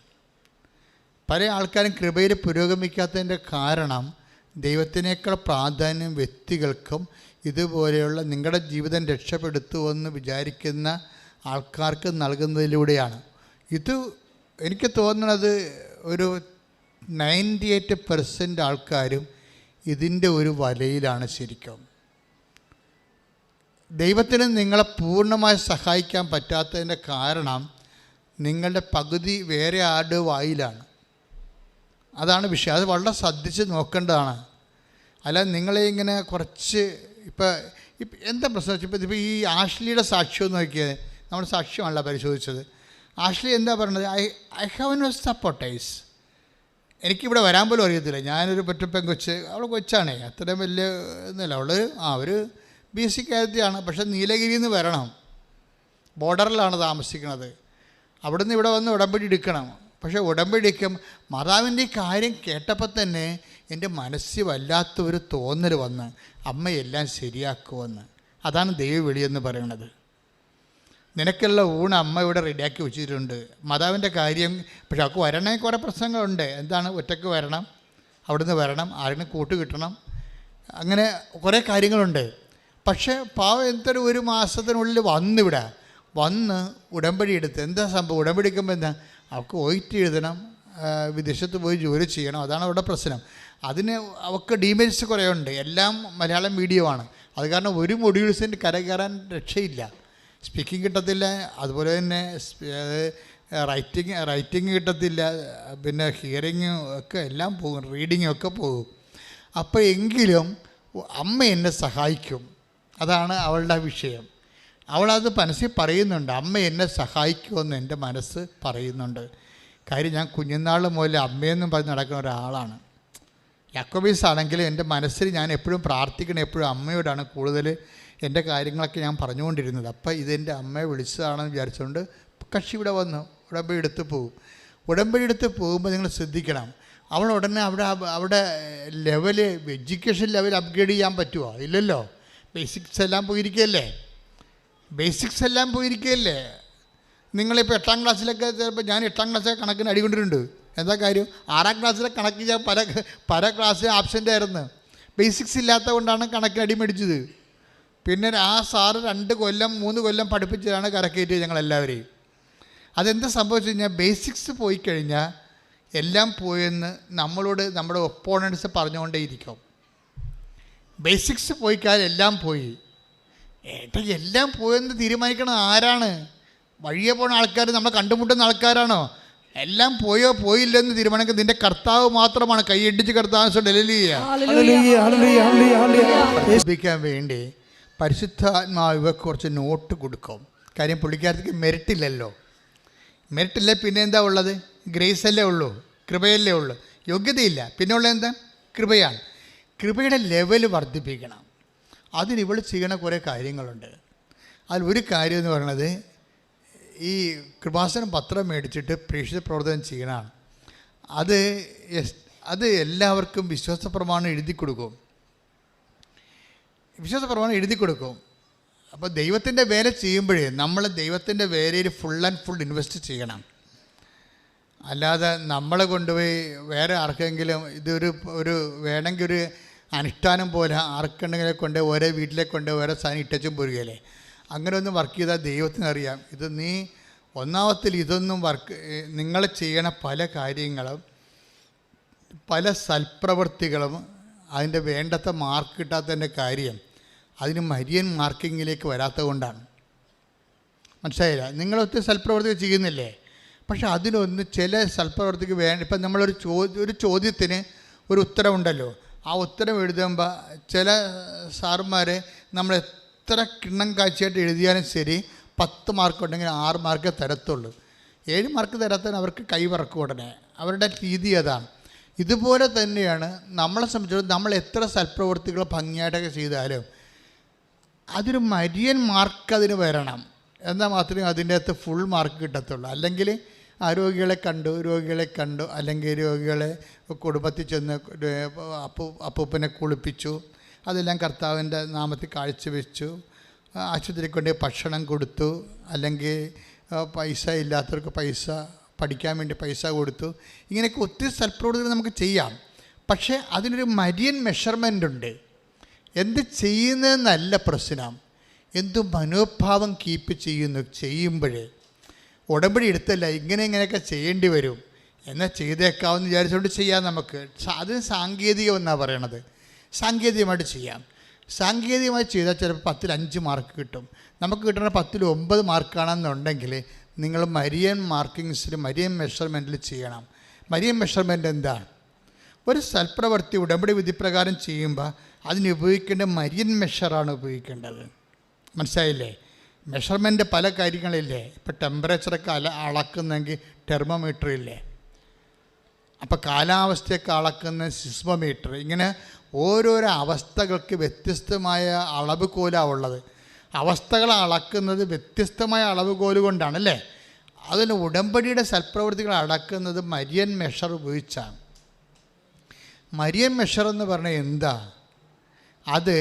പല ആൾക്കാരും കൃപയിൽ പുരോഗമിക്കാത്തതിൻ്റെ കാരണം ദൈവത്തിനേക്കാൾ പ്രാധാന്യം വ്യക്തികൾക്കും ഇതുപോലെയുള്ള നിങ്ങളുടെ ജീവിതം രക്ഷപ്പെടുത്തുമെന്ന് വിചാരിക്കുന്ന ആൾക്കാർക്ക് നൽകുന്നതിലൂടെയാണ്. ഇത് എനിക്ക് തോന്നുന്നത് ഒരു 98% ആൾക്കാരും ഇതിൻ്റെ ഒരു വലയിലാണ് ശരിക്കും. ദൈവത്തിന് നിങ്ങളെ പൂർണ്ണമായി സഹായിക്കാൻ പറ്റാത്തതിൻ്റെ കാരണം നിങ്ങളുടെ പകുതി വേറെ ആരുടെ വായിലാണ്. അതാണ് വിഷയം. അത് വളരെ ശ്രദ്ധിച്ച് നോക്കേണ്ടതാണ്. അല്ല നിങ്ങളെ ഇങ്ങനെ കുറച്ച് ഇപ്പം എന്താ പ്രശ്നം വെച്ചാൽ ഇപ്പോൾ ഈ ആഷ്ലിയുടെ സാക്ഷ്യം നോക്കിയത്, നമ്മുടെ സാക്ഷ്യമാണല്ലോ പരിശോധിച്ചത്. ആഷ്ലി എന്താ പറയുന്നത്? I have no supporters. എനിക്കിവിടെ വരാൻ പോലും അറിയത്തില്ല. ഞാനൊരു പെൺകൊച്ച്, അവൾ കൊച്ചാണേ, അത്രയും വലിയ ഒന്നുമില്ല. അവർ BC കാര്യത്തിലാണ്. പക്ഷേ നീലഗിരിയിൽ നിന്ന് വരണം, ബോർഡറിലാണ് താമസിക്കുന്നത്. അവിടെ നിന്ന് ഇവിടെ വന്ന് ഉടമ്പടി എടുക്കണം. പക്ഷേ ഉടമ്പടി എടുക്കും മാതാവിൻ്റെ ഈ കാര്യം കേട്ടപ്പോൾ തന്നെ എൻ്റെ മനസ്സിൽ വല്ലാത്തൊരു തോന്നൽ വന്ന് അമ്മയെല്ലാം ശരിയാക്കുമെന്ന്. അതാണ് ദൈവവിളിയെന്ന് പറയുന്നത്. നിനക്കുള്ള ഊണ് അമ്മ ഇവിടെ റെഡിയാക്കി വെച്ചിട്ടുണ്ട്. മാതാവിൻ്റെ കാര്യം പക്ഷെ അവൾക്ക് വരണേ കുറേ പ്രശ്നങ്ങളുണ്ട്. എന്താണ്? ഒറ്റയ്ക്ക് വരണം, അവിടുന്ന് വരണം, ആരെങ്കിലും കൂട്ട് കിട്ടണം, അങ്ങനെ കുറേ കാര്യങ്ങളുണ്ട്. പക്ഷേ പാവം എന്തൊരു 1 മാസത്തിനുള്ളിൽ വന്നിവിടെ വന്ന് ഉടമ്പടി എടുത്ത് എന്താ സംഭവം? ഉടമ്പടി എടുക്കുമ്പോൾ എന്താ? അവൾക്ക് OIT എഴുതണം, വിദേശത്ത് പോയി ജോലി ചെയ്യണം. അതാണ് അവിടെ പ്രശ്നം. അതിന് അവൾക്ക് ഡീമെരിറ്റ്സ് കുറേ ഉണ്ട്. എല്ലാം മലയാളം മീഡിയമാണ്. അത് കാരണം ഒരു മൊഡ്യൂൾസിൻ്റെ കയറാൻ രക്ഷയില്ല. സ്പീക്കിംഗ് കിട്ടത്തില്ല, അതുപോലെ തന്നെ റൈറ്റിംഗ് കിട്ടത്തില്ല, പിന്നെ ഹിയറിങ്ങും ഒക്കെ എല്ലാം പോകും, റീഡിങ്ങും ഒക്കെ പോകും. അപ്പോൾ എങ്കിലും അമ്മ എന്നെ സഹായിക്കും, അതാണ് അവളുടെ വിഷയം. അവളത് മനസ്സിൽ പറയുന്നുണ്ട്, അമ്മ എന്നെ സഹായിക്കുമെന്ന് എൻ്റെ മനസ്സ് പറയുന്നുണ്ട്. കാര്യം ഞാൻ കുഞ്ഞുനാൾ മുതൽ അമ്മയെന്നും പറഞ്ഞ് നടക്കുന്ന ഒരാളാണ്. യാക്കോബീസ് ആണെങ്കിലും എൻ്റെ മനസ്സിൽ ഞാൻ എപ്പോഴും പ്രാർത്ഥിക്കണം, എപ്പോഴും അമ്മയോടാണ് കൂടുതൽ എൻ്റെ കാര്യങ്ങളൊക്കെ ഞാൻ പറഞ്ഞുകൊണ്ടിരുന്നത്. അപ്പം ഇതെൻ്റെ അമ്മയെ വിളിച്ചതാണെന്ന് വിചാരിച്ചുകൊണ്ട് കക്ഷി ഇവിടെ വന്നു ഉടമ്പടി എടുത്ത് പോകും. ഉടമ്പടി എടുത്ത് പോകുമ്പോൾ നിങ്ങൾ ശ്രദ്ധിക്കണം, അവൾ ഉടനെ അവിടെ ലെവല് എഡ്യൂക്കേഷൻ ലെവൽ അപ്ഗ്രേഡ് ചെയ്യാൻ പറ്റുമോ? ഇല്ലല്ലോ. ബേസിക്സ് എല്ലാം പോയിരിക്കുകയല്ലേ. നിങ്ങളിപ്പോൾ 8ാം ക്ലാസ്സിലൊക്കെ ചിലപ്പോൾ ഞാൻ 8ാം ക്ലാസ്സിലെ കണക്കിന് അടികൊണ്ടിട്ടുണ്ട്. എന്താ കാര്യം? 6ാം ക്ലാസ്സിലെ കണക്ക് ഞാൻ പല ക്ലാസ്സിൽ ആബ്സെൻ്റ് ആയിരുന്നു. ബേസിക്സ് ഇല്ലാത്ത കൊണ്ടാണ് കണക്കിന് അടി മേടിച്ചത്. പിന്നെ ആ സാറ് 2 കൊല്ലം 3 കൊല്ലം പഠിപ്പിച്ചതാണ് കരക്കയറ്റിയത് ഞങ്ങളെല്ലാവരെയും. അതെന്താ സംഭവിച്ചു കഴിഞ്ഞാൽ ബേസിക്സ് പോയി കഴിഞ്ഞാൽ എല്ലാം പോയെന്ന് നമ്മളോട് നമ്മുടെ ഒപ്പോണൻസ് പറഞ്ഞുകൊണ്ടേയിരിക്കും. ബേസിക്സ് പോയിക്കാൽ എല്ലാം പോയി. എല്ലാം പോയെന്ന് തീരുമാനിക്കണം ആരാണ്? വഴിയെ പോകുന്ന ആൾക്കാർ, നമ്മൾ കണ്ടുമുട്ടുന്ന ആൾക്കാരാണോ? എല്ലാം പോയോ പോയില്ലെന്ന് തീരുമാനിക്കുന്നത് നിന്റെ കർത്താവ് മാത്രമാണ്. കൈയടിച്ച് കർത്താവ് ലഭിക്കാൻ വേണ്ടി പരിശുദ്ധാത്മാവ് ഇവർക്ക് കുറച്ച് നോട്ട് കൊടുക്കും. കാര്യം പുള്ളിക്കാരത്തേക്ക് മെറിറ്റില്ലല്ലോ. മെറിറ്റില്ല, പിന്നെ എന്താ ഉള്ളത്? ഗ്രേസ് അല്ലേ ഉള്ളൂ, കൃപയല്ലേ ഉള്ളൂ, യോഗ്യതയില്ല. പിന്നെ ഉള്ളത് എന്താ? കൃപയാണ്. കൃപയുടെ ലെവൽ വർദ്ധിപ്പിക്കണം. അതിന് ഇവൾ ചെയ്യണ കുറേ കാര്യങ്ങളുണ്ട്. അതിലൊരു കാര്യം എന്ന് പറയുന്നത് ഈ കൃപാസനം പത്രം മേടിച്ചിട്ട് പ്രേക്ഷിത പ്രവർത്തനം ചെയ്യണമാണ്. അത് എല്ലാവർക്കും വിശ്വാസപ്രമാണം എഴുതി കൊടുക്കും. അപ്പോൾ ദൈവത്തിൻ്റെ വേല ചെയ്യുമ്പോഴേ നമ്മൾ ദൈവത്തിൻ്റെ വേലയിൽ ഫുൾ ആൻഡ് ഫുൾ ഇൻവെസ്റ്റ് ചെയ്യണം. അല്ലാതെ നമ്മളെ കൊണ്ടുപോയി വേറെ ആർക്കെങ്കിലും ഒരു വേണമെങ്കിൽ ഒരു അനുഷ്ഠാനം പോലെ ആർക്കുണ്ടെങ്കിലെ കൊണ്ട് ഓരോ വീട്ടിലേക്ക് കൊണ്ട് ഓരോ സാധനം ഇട്ടച്ചും പോരുകയല്ലേ. അങ്ങനെ ഒന്നും വർക്ക് ചെയ്താൽ ദൈവത്തിനറിയാം. ഇത് നീ ഒന്നാമത്തിൽ ഇതൊന്നും നിങ്ങൾ ചെയ്യണ പല കാര്യങ്ങളും പല സൽപ്രവൃത്തികളും അതിൻ്റെ വേണ്ടത്ര മാർക്ക് കിട്ടാത്തതിൻ്റെ കാര്യം അതിന് മരിയൻ മാർക്കിങ്ങിലേക്ക് വരാത്തത് കൊണ്ടാണ്. മനസ്സിലായില്ല? നിങ്ങളൊത്തിരി സൽപ്രവൃത്തി ചെയ്യുന്നില്ലേ? പക്ഷെ അതിനൊന്ന് ചില സൽപ്രവൃത്തിക്ക് ഇപ്പം നമ്മളൊരു ചോദ്യത്തിന് ഒരു ഉത്തരവുണ്ടല്ലോ, ആ ഉത്തരം എഴുതുമ്പോൾ ചില സാറുമാർ നമ്മൾ എത്ര കിണ്ണം കാഴ്ചയായിട്ട് എഴുതിയാലും ശരി 10 മാർക്ക് ഉണ്ടെങ്കിൽ 6 മാർക്ക് തരത്തുള്ളൂ. 7 മാർക്ക് തരാത്തതിന് അവർക്ക് കൈവറക്കും ഉടനെ. അവരുടെ രീതി അതാണ്. ഇതുപോലെ തന്നെയാണ് നമ്മളെ സംബന്ധിച്ചിടത്തോളം നമ്മൾ എത്ര സൽപ്രവൃത്തികൾ ഭംഗിയായിട്ടൊക്കെ ചെയ്താലും അതൊരു മരിയൻ മാർക്ക് അതിന് വരണം. എന്നാൽ മാത്രമേ അതിൻ്റെ അകത്ത് ഫുൾ മാർക്ക് കിട്ടത്തുള്ളൂ. അല്ലെങ്കിൽ രോഗികളെ കണ്ടു, അല്ലെങ്കിൽ രോഗികളെ കുടുംബത്തിൽ ചെന്ന് അപ്പൂപ്പനെ കുളിപ്പിച്ചു, അതെല്ലാം കർത്താവിൻ്റെ നാമത്തിൽ കാഴ്ചവെച്ചു, ആശുപത്രിയിൽ കൊണ്ട് ഭക്ഷണം കൊടുത്തു, അല്ലെങ്കിൽ പൈസ ഇല്ലാത്തവർക്ക് പൈസ, പഠിക്കാൻ വേണ്ടി പൈസ കൊടുത്തു. ഇങ്ങനെയൊക്കെ ഒത്തിരി സൽപ്രവൃത്തികൾ നമുക്ക് ചെയ്യാം. പക്ഷേ അതിനൊരു മരിയൻ മെഷർമെൻ്റ് ഉണ്ട്. എന്ത് ചെയ്യുന്നതെന്നല്ല പ്രശ്നം, എന്തു മനോഭാവം കീപ്പ് ചെയ്യുമ്പോഴേ ഉടമ്പടി എടുത്തല്ല ഇങ്ങനെയൊക്കെ ചെയ്യേണ്ടി വരും എന്നാൽ ചെയ്തേക്കാവെന്ന് വിചാരിച്ചുകൊണ്ട് ചെയ്യാം നമുക്ക്. അതിന് സാങ്കേതികം എന്നാണ് പറയണത്. സാങ്കേതികമായിട്ട് ചെയ്യാം. സാങ്കേതികമായി ചെയ്താൽ ചിലപ്പോൾ 10ൽ 5 മാർക്ക് കിട്ടും. നമുക്ക് കിട്ടുന്ന 10ൽ 9 മാർക്കാണെന്നുണ്ടെങ്കിൽ നിങ്ങൾ മരിയൻ മാർക്കിങ്സിൽ, മരിയൻ മെഷർമെൻറ്റിൽ ചെയ്യണം. മരിയൻ മെഷർമെൻറ്റ് എന്താണ്? ഒരു സൽപ്രവൃത്തി ഉടമ്പടി വിധിപ്രകാരം ചെയ്യുമ്പോൾ അതിന് ഉപയോഗിക്കേണ്ട മരിയൻ മെഷറാണ് ഉപയോഗിക്കേണ്ടത്. മനസ്സിലായില്ലേ? മെഷർമെൻറ്റ് പല കാര്യങ്ങളില്ലേ. ഇപ്പോൾ ടെമ്പറേച്ചറൊക്കെ അളക്കുന്നെങ്കിൽ തെർമോമീറ്റർ ഇല്ലേ, അപ്പോൾ കാലാവസ്ഥയൊക്കെ അളക്കുന്ന സിസ്മോമീറ്റർ. ഇങ്ങനെ ഓരോരോ അവസ്ഥകൾക്ക് വ്യത്യസ്തമായ അളവുകോലാണ് ഉള്ളത്. അവസ്ഥകൾ അളക്കുന്നത് വ്യത്യസ്തമായ അളവുകോല് കൊണ്ടാണല്ലേ. അതിന് ഉടമ്പടിയുടെ സൽപ്രവൃത്തികൾ അളക്കുന്നത് മരിയൻ മെഷർ ഉപയോഗിച്ചാണ്. മരിയൻ മെഷർ എന്ന് പറഞ്ഞാൽ എന്താ? അത്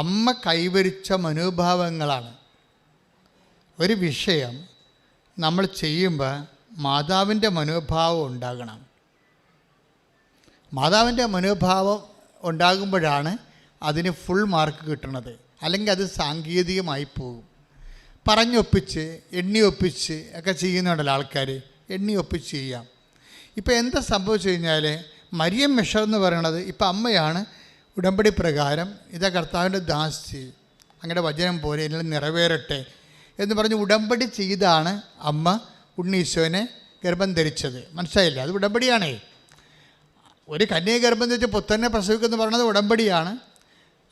അമ്മ കൈവരിച്ച മനോഭാവങ്ങളാണ്. ഒരു വിഷയം നമ്മൾ ചെയ്യുമ്പോൾ മാതാവിൻ്റെ മനോഭാവം ഉണ്ടാകണം. മാതാവിൻ്റെ മനോഭാവം ഉണ്ടാകുമ്പോഴാണ് അതിന് ഫുൾ മാർക്ക് കിട്ടുന്നത്. അല്ലെങ്കിൽ അത് സാങ്കേതികമായി പോകും. പറഞ്ഞൊപ്പിച്ച് എണ്ണിയൊപ്പിച്ച് ഒക്കെ ചെയ്യുന്നുണ്ടല്ലോ ആൾക്കാർ. എണ്ണിയൊപ്പിച്ച് ചെയ്യാം. ഇപ്പോൾ എന്താ സംഭവിച്ചു കഴിഞ്ഞാൽ മരിയൻ മെഷർ എന്ന് പറയണത്, ഇപ്പം അമ്മയാണ് ഉടമ്പടി പ്രകാരം ഇതാ കർത്താവിൻ്റെ ദാസി, അങ്ങയുടെ വചനം പോലെ എല്ലാം നിറവേറട്ടെ എന്ന് പറഞ്ഞ് ഉടമ്പടി ചെയ്താണ് അമ്മ ഉണ്ണീശോനെ ഗർഭം ധരിച്ചത്. മനസ്സിലായില്ല? അത് ഉടമ്പടിയാണേ. ഒരു കന്യയെ ഗർഭം ധരിച്ച് പുത്രനെ പ്രസവിക്കുമെന്ന് പറയുന്നത് ഉടമ്പടിയാണ്.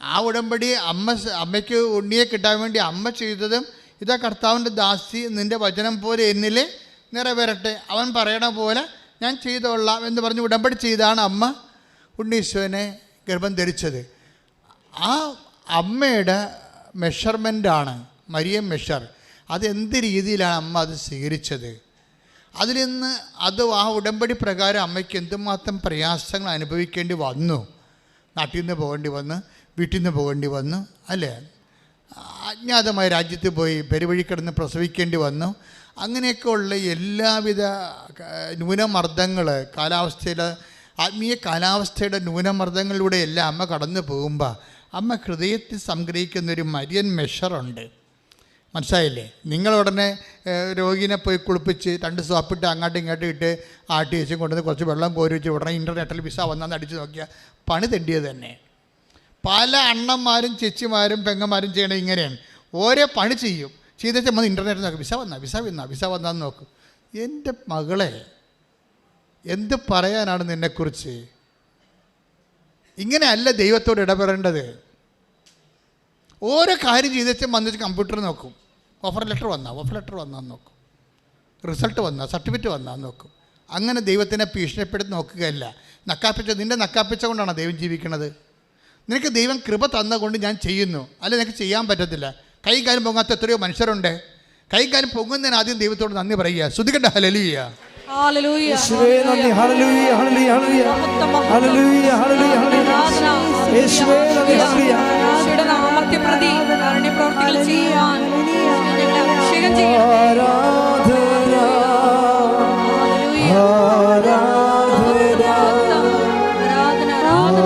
ആ ഉടമ്പടി അമ്മയ്ക്ക് ഉണ്ണിയെ കിട്ടാൻ വേണ്ടി അമ്മ ചെയ്തതും ഇതാ കർത്താവിൻ്റെ ദാസി, നിൻ്റെ വചനം പോലെ എന്നിൽ നിറവേറട്ടെ, അവൻ പറയണ പോലെ ഞാൻ ചെയ്തോളാം എന്ന് പറഞ്ഞ് ഉടമ്പടി ചെയ്താണ് അമ്മ ഉണ്ണീശോനെ ഗർഭം ധരിച്ചത്. ആ അമ്മയുടെ മെഷർമെൻ്റാണ് മരിയൻ മെഷർ. അതെന്ത് രീതിയിലാണ് അമ്മ അത് സ്വീകരിച്ചത്? അതിൽ നിന്ന് ആ ഉടമ്പടി പ്രകാരം അമ്മയ്ക്ക് എന്തുമാത്രം പ്രയാസങ്ങൾ അനുഭവിക്കേണ്ടി വന്നു. നാട്ടിൽ നിന്ന് പോകേണ്ടി വന്നു, വീട്ടിൽ നിന്ന് പോകേണ്ടി വന്നു, അല്ലേ? അജ്ഞാതമായ രാജ്യത്ത് പോയി പെരുവഴി കിടന്ന് പ്രസവിക്കേണ്ടി വന്നു. അങ്ങനെയൊക്കെയുള്ള എല്ലാവിധ ന്യൂനമർദ്ദങ്ങൾ, ആത്മീയ കാലാവസ്ഥയുടെ ന്യൂനമർദ്ദങ്ങളിലൂടെ എല്ലാം അമ്മ കടന്നു പോകുമ്പോൾ അമ്മ ഹൃദയത്തിൽ സംഗ്രഹിക്കുന്നൊരു മരിയൻ മെഷറുണ്ട്. മനസ്സിലായില്ലേ? നിങ്ങളുടനെ രോഗീനെ പോയി കുളിപ്പിച്ച് 2 സോപ്പിട്ട് അങ്ങോട്ടും ഇങ്ങോട്ടും ഇട്ട് ആട്ടി വെച്ചും കൊണ്ടുവന്ന് കുറച്ച് വെള്ളം കോരി വെച്ച് ഉടനെ ഇൻ്റർനെറ്റിൽ വിസ വന്നാന്ന് അടിച്ച് നോക്കിയാൽ പണി തെണ്ടിയത് തന്നെ. പല അണ്ണന്മാരും ചേച്ചിമാരും പെങ്ങന്മാരും ചെയ്യണത് ഇങ്ങനെയാണ്. ഓരോ പണി ചെയ്തേച്ച് നമ്മൾ ഇൻ്റർനെറ്റിൽ നോക്കും, വിസ വന്നാന്ന് നോക്കും. എൻ്റെ മകളെ, എന്ത് പറയാനാണ് നിന്നെക്കുറിച്ച്? ഇങ്ങനെയല്ല ദൈവത്തോട് ഇടപെടേണ്ടത്. ഓരോ കാര്യം ചെയ്തേച്ച് വന്നിട്ട് കമ്പ്യൂട്ടർ നോക്കും, ഓഫർ ലെറ്റർ വന്നാന്ന് നോക്കും, റിസൾട്ട് സർട്ടിഫിക്കറ്റ് വന്നാന്ന് നോക്കും. അങ്ങനെ ദൈവത്തിനെ ഭീഷണിപ്പെടുത്തി നോക്കുകയല്ല. നിൻ്റെ നക്കാപ്പിച്ച കൊണ്ടാണ് ദൈവം ജീവിക്കുന്നത്. നിനക്ക് ദൈവം കൃപ തന്നുകൊണ്ട് ഞാൻ ചെയ്യുന്നു, അല്ല നിനക്ക് ചെയ്യാൻ പറ്റത്തില്ല. കൈയും കാലും പൊങ്ങാത്ത എത്രയോ മനുഷ്യരുണ്ട്. കൈയും കാലും പൊങ്ങുന്നതിന് ആദ്യം ദൈവത്തോട് നന്ദി പറയുക. ശ്രുതികണ്ട ഹല്ലേലൂയ.
യേശുവേ നന്ദി. ഹല്ലേലൂയ ഹല്ലേലൂയ ഹല്ലേലൂയ ഹല്ലേലൂയ ഹല്ലേലൂയ. യേശുവേ നന്ദി. ഹല്ലേലൂയ.
യേശുവിന്റെ നാമത്തെ പ്രതി കാരുണ്യ പ്രവർത്തികൾ ചെയ്യുവാൻ ഞങ്ങളെ അഭിഷേകം ചെയ്യണം.
ആരാധന ആരാധന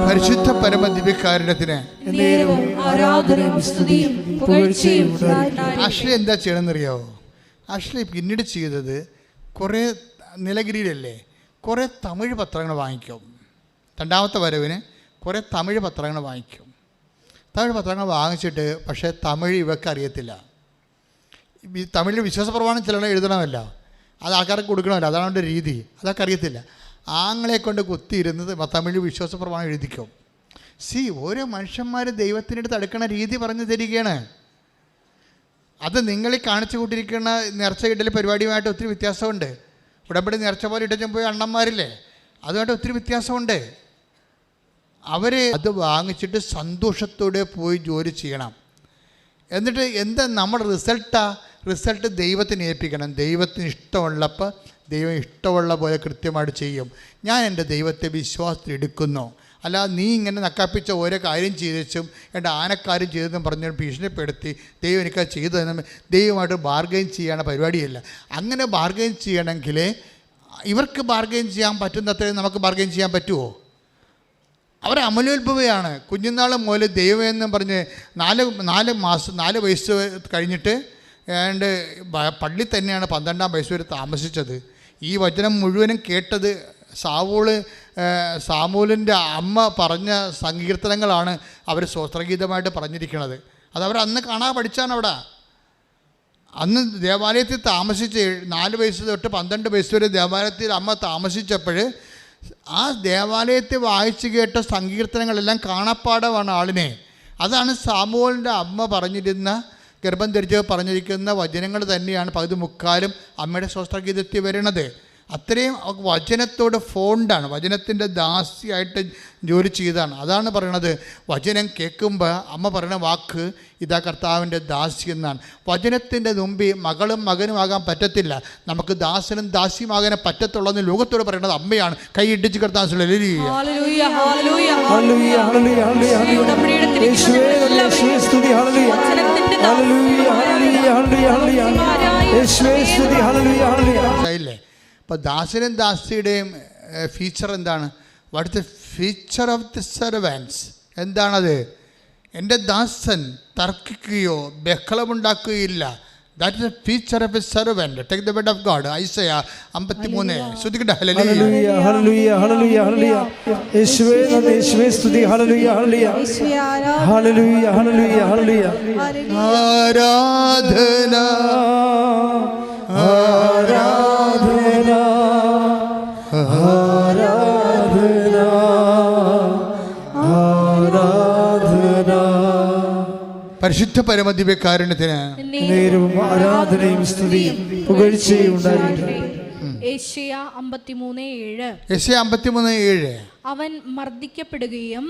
പരിശുദ്ധ പരമദിവ്യകാരുണ്യത്തിന് ആഷ്ലി എന്താ ചെയ്യണമെന്നറിയാവോ? ആഷ്ലി പിന്നീട് ചെയ്തത് കുറേ നിലഗിരിയിലല്ലേ കുറേ തമിഴ് പത്രങ്ങൾ വാങ്ങിക്കും. 2ാമത്തെ വരവിന് കുറേ തമിഴ് പത്രങ്ങൾ വാങ്ങിക്കും. തമിഴ് പത്രങ്ങൾ വാങ്ങിച്ചിട്ട് പക്ഷേ തമിഴ് ഇവർക്ക് അറിയത്തില്ല. ഈ തമിഴിൽ വിശ്വാസപ്രമാണം ചില എഴുതണമല്ല, അത് ആൾക്കാർക്ക് കൊടുക്കണമല്ലോ, അതാണ് അവൻ്റെ രീതി. അതൊക്കെ അറിയത്തില്ല. ആങ്ങളെ കൊണ്ട് കുത്തിയിരുന്നത് തമിഴ് വിശ്വാസപ്രമാണം എഴുതിക്കും. ഓരോ മനുഷ്യന്മാർ ദൈവത്തിൻ്റെ അടുത്ത് അടുക്കണ രീതി പറഞ്ഞു തരികയാണ്. അത് നിങ്ങളീ കാണിച്ചു കൂട്ടിയിരിക്കുന്ന നേർച്ച കിട്ടൽ പരിപാടിയുമായിട്ട് ഒത്തിരി വ്യത്യാസമുണ്ട്. ഉടമ്പടി നേർച്ച പോലെ ഇട്ടും പോയി അണ്ണന്മാരില്ലേ, അതുമായിട്ട് ഒത്തിരി വ്യത്യാസമുണ്ട്. അവർ അത് വാങ്ങിച്ചിട്ട് സന്തോഷത്തോടെ പോയി ജോലി ചെയ്യണം. എന്നിട്ട് എന്താ നമ്മുടെ റിസൾട്ട് ദൈവത്തിന് ഏൽപ്പിക്കണം. ദൈവത്തിന് ഇഷ്ടമുള്ളപ്പോൾ ദൈവം ഇഷ്ടമുള്ള പോലെ കൃത്യമായിട്ട് ചെയ്യും. ഞാൻ എൻ്റെ ദൈവത്തെ വിശ്വാസത്തിൽ എടുക്കുന്നു. അല്ലാതെ നീ ഇങ്ങനെ നക്കാപ്പിച്ച ഓരോ കാര്യം ചെയ്തും എൻ്റെ ആനക്കാര്യം ചെയ്തെന്നും പറഞ്ഞ് ഭീഷണിപ്പെടുത്തി ദൈവം എനിക്കത് ചെയ്തു തന്നെ ദൈവമായിട്ട് ബാർഗെയിൻ ചെയ്യണ പരിപാടിയല്ല. അങ്ങനെ ബാർഗെയിൻ ചെയ്യണമെങ്കിൽ ഇവർക്ക് ബാർഗെയിൻ ചെയ്യാൻ പറ്റുന്നത്രയും നമുക്ക് ബാർഗെയിൻ ചെയ്യാൻ പറ്റുമോ? അവർ അമലോത്ഭവയാണ്. കുഞ്ഞുനാൾ മുതൽ ദൈവം എന്നും പറഞ്ഞ് 4 വയസ്സ് കഴിഞ്ഞിട്ട് ഏതാണ്ട് പള്ളി തന്നെയാണ് 12-ാം വയസ്സ് വരെ താമസിച്ചത്. ഈ വചനം മുഴുവനും കേട്ടത് സാമൂലിൻ്റെ അമ്മ പറഞ്ഞ സങ്കീർത്തനങ്ങളാണ് അവർ സ്വസ്ത്രഗീതമായിട്ട് പറഞ്ഞിരിക്കുന്നത്. അതവർ അന്ന് കാണാൻ പഠിച്ചാണ്. അവിടെ അന്ന് ദേവാലയത്തിൽ താമസിച്ച് 4 വയസ്സ് തൊട്ട് 12 വയസ്സ് വരെ ദേവാലയത്തിൽ അമ്മ താമസിച്ചപ്പോൾ ആ ദേവാലയത്തിൽ വായിച്ചു കേട്ട സങ്കീർത്തനങ്ങളെല്ലാം കാണപ്പാടമാണ് ആളിനെ. അതാണ് സാമൂലിൻ്റെ അമ്മ പറഞ്ഞിരുന്ന, ഗർഭം ധരിച്ച് പറഞ്ഞിരിക്കുന്ന വചനങ്ങൾ തന്നെയാണ് പകുതി മുക്കാലും അമ്മയുടെ സ്വസ്ത്രഗീതത്തിൽ വരുന്നത്. അത്രയും വചനത്തോട് ഫോണ്ടാണ്, വചനത്തിൻ്റെ ദാസിയായിട്ട് ജോലി ചെയ്താണ്. അതാണ് പറയണത്, വചനം കേൾക്കുമ്പോൾ അമ്മ പറയുന്ന വാക്ക് ഇതാ കർത്താവിൻ്റെ ദാസി എന്നാണ്. വചനത്തിൻ്റെ മുമ്പിൽ മകളും മകനും ആകാൻ പറ്റത്തില്ല, നമുക്ക് ദാസനും ദാസിയുമാകാൻ പറ്റത്തുള്ളതെന്ന് ലോകത്തോട് പറയുന്നത് അമ്മയാണ്. കൈ ഇടിച്ച് കർത്താവ് ല്ലേ. അപ്പോൾ ദാസനും ദാസിയുടെയും ഫീച്ചർ എന്താണ്? What is the feature of the servants? എന്താണത്? എൻ്റെ ദാസൻ തർക്കിക്കുകയോ ബഹളമുണ്ടാക്കുകയില്ല. That is the feature of a servant. Take the word of God. Isaiah 53. ശ്രദ്ധിക്കട്ടെ. ഹല്ലേലൂയ
ഹല്ലേലൂയ ഹല്ലേലൂയ ഹല്ലേലൂയ. യേശുവേ നന്ദി, യേശുവേ സ്തുതി. ഹല്ലേലൂയ ഹല്ലേലൂയ ഹല്ലേലൂയ ഹല്ലേലൂയ ഹല്ലേലൂയ.
ആരാധന
ആരാധന ആരാധന ആരാധന.
പരിശുദ്ധ പരമദിവ്യകാരുണ്യത്തിന്
നേരവും ആരാധനയും സ്തുതിയും പുകഴ്ചയും ഉണ്ടാകട്ടെ.
യെശയ്യാ 53:7.
യെശയ്യാ 53:7.
അവൻ മർദ്ദിക്കപ്പെടുകയും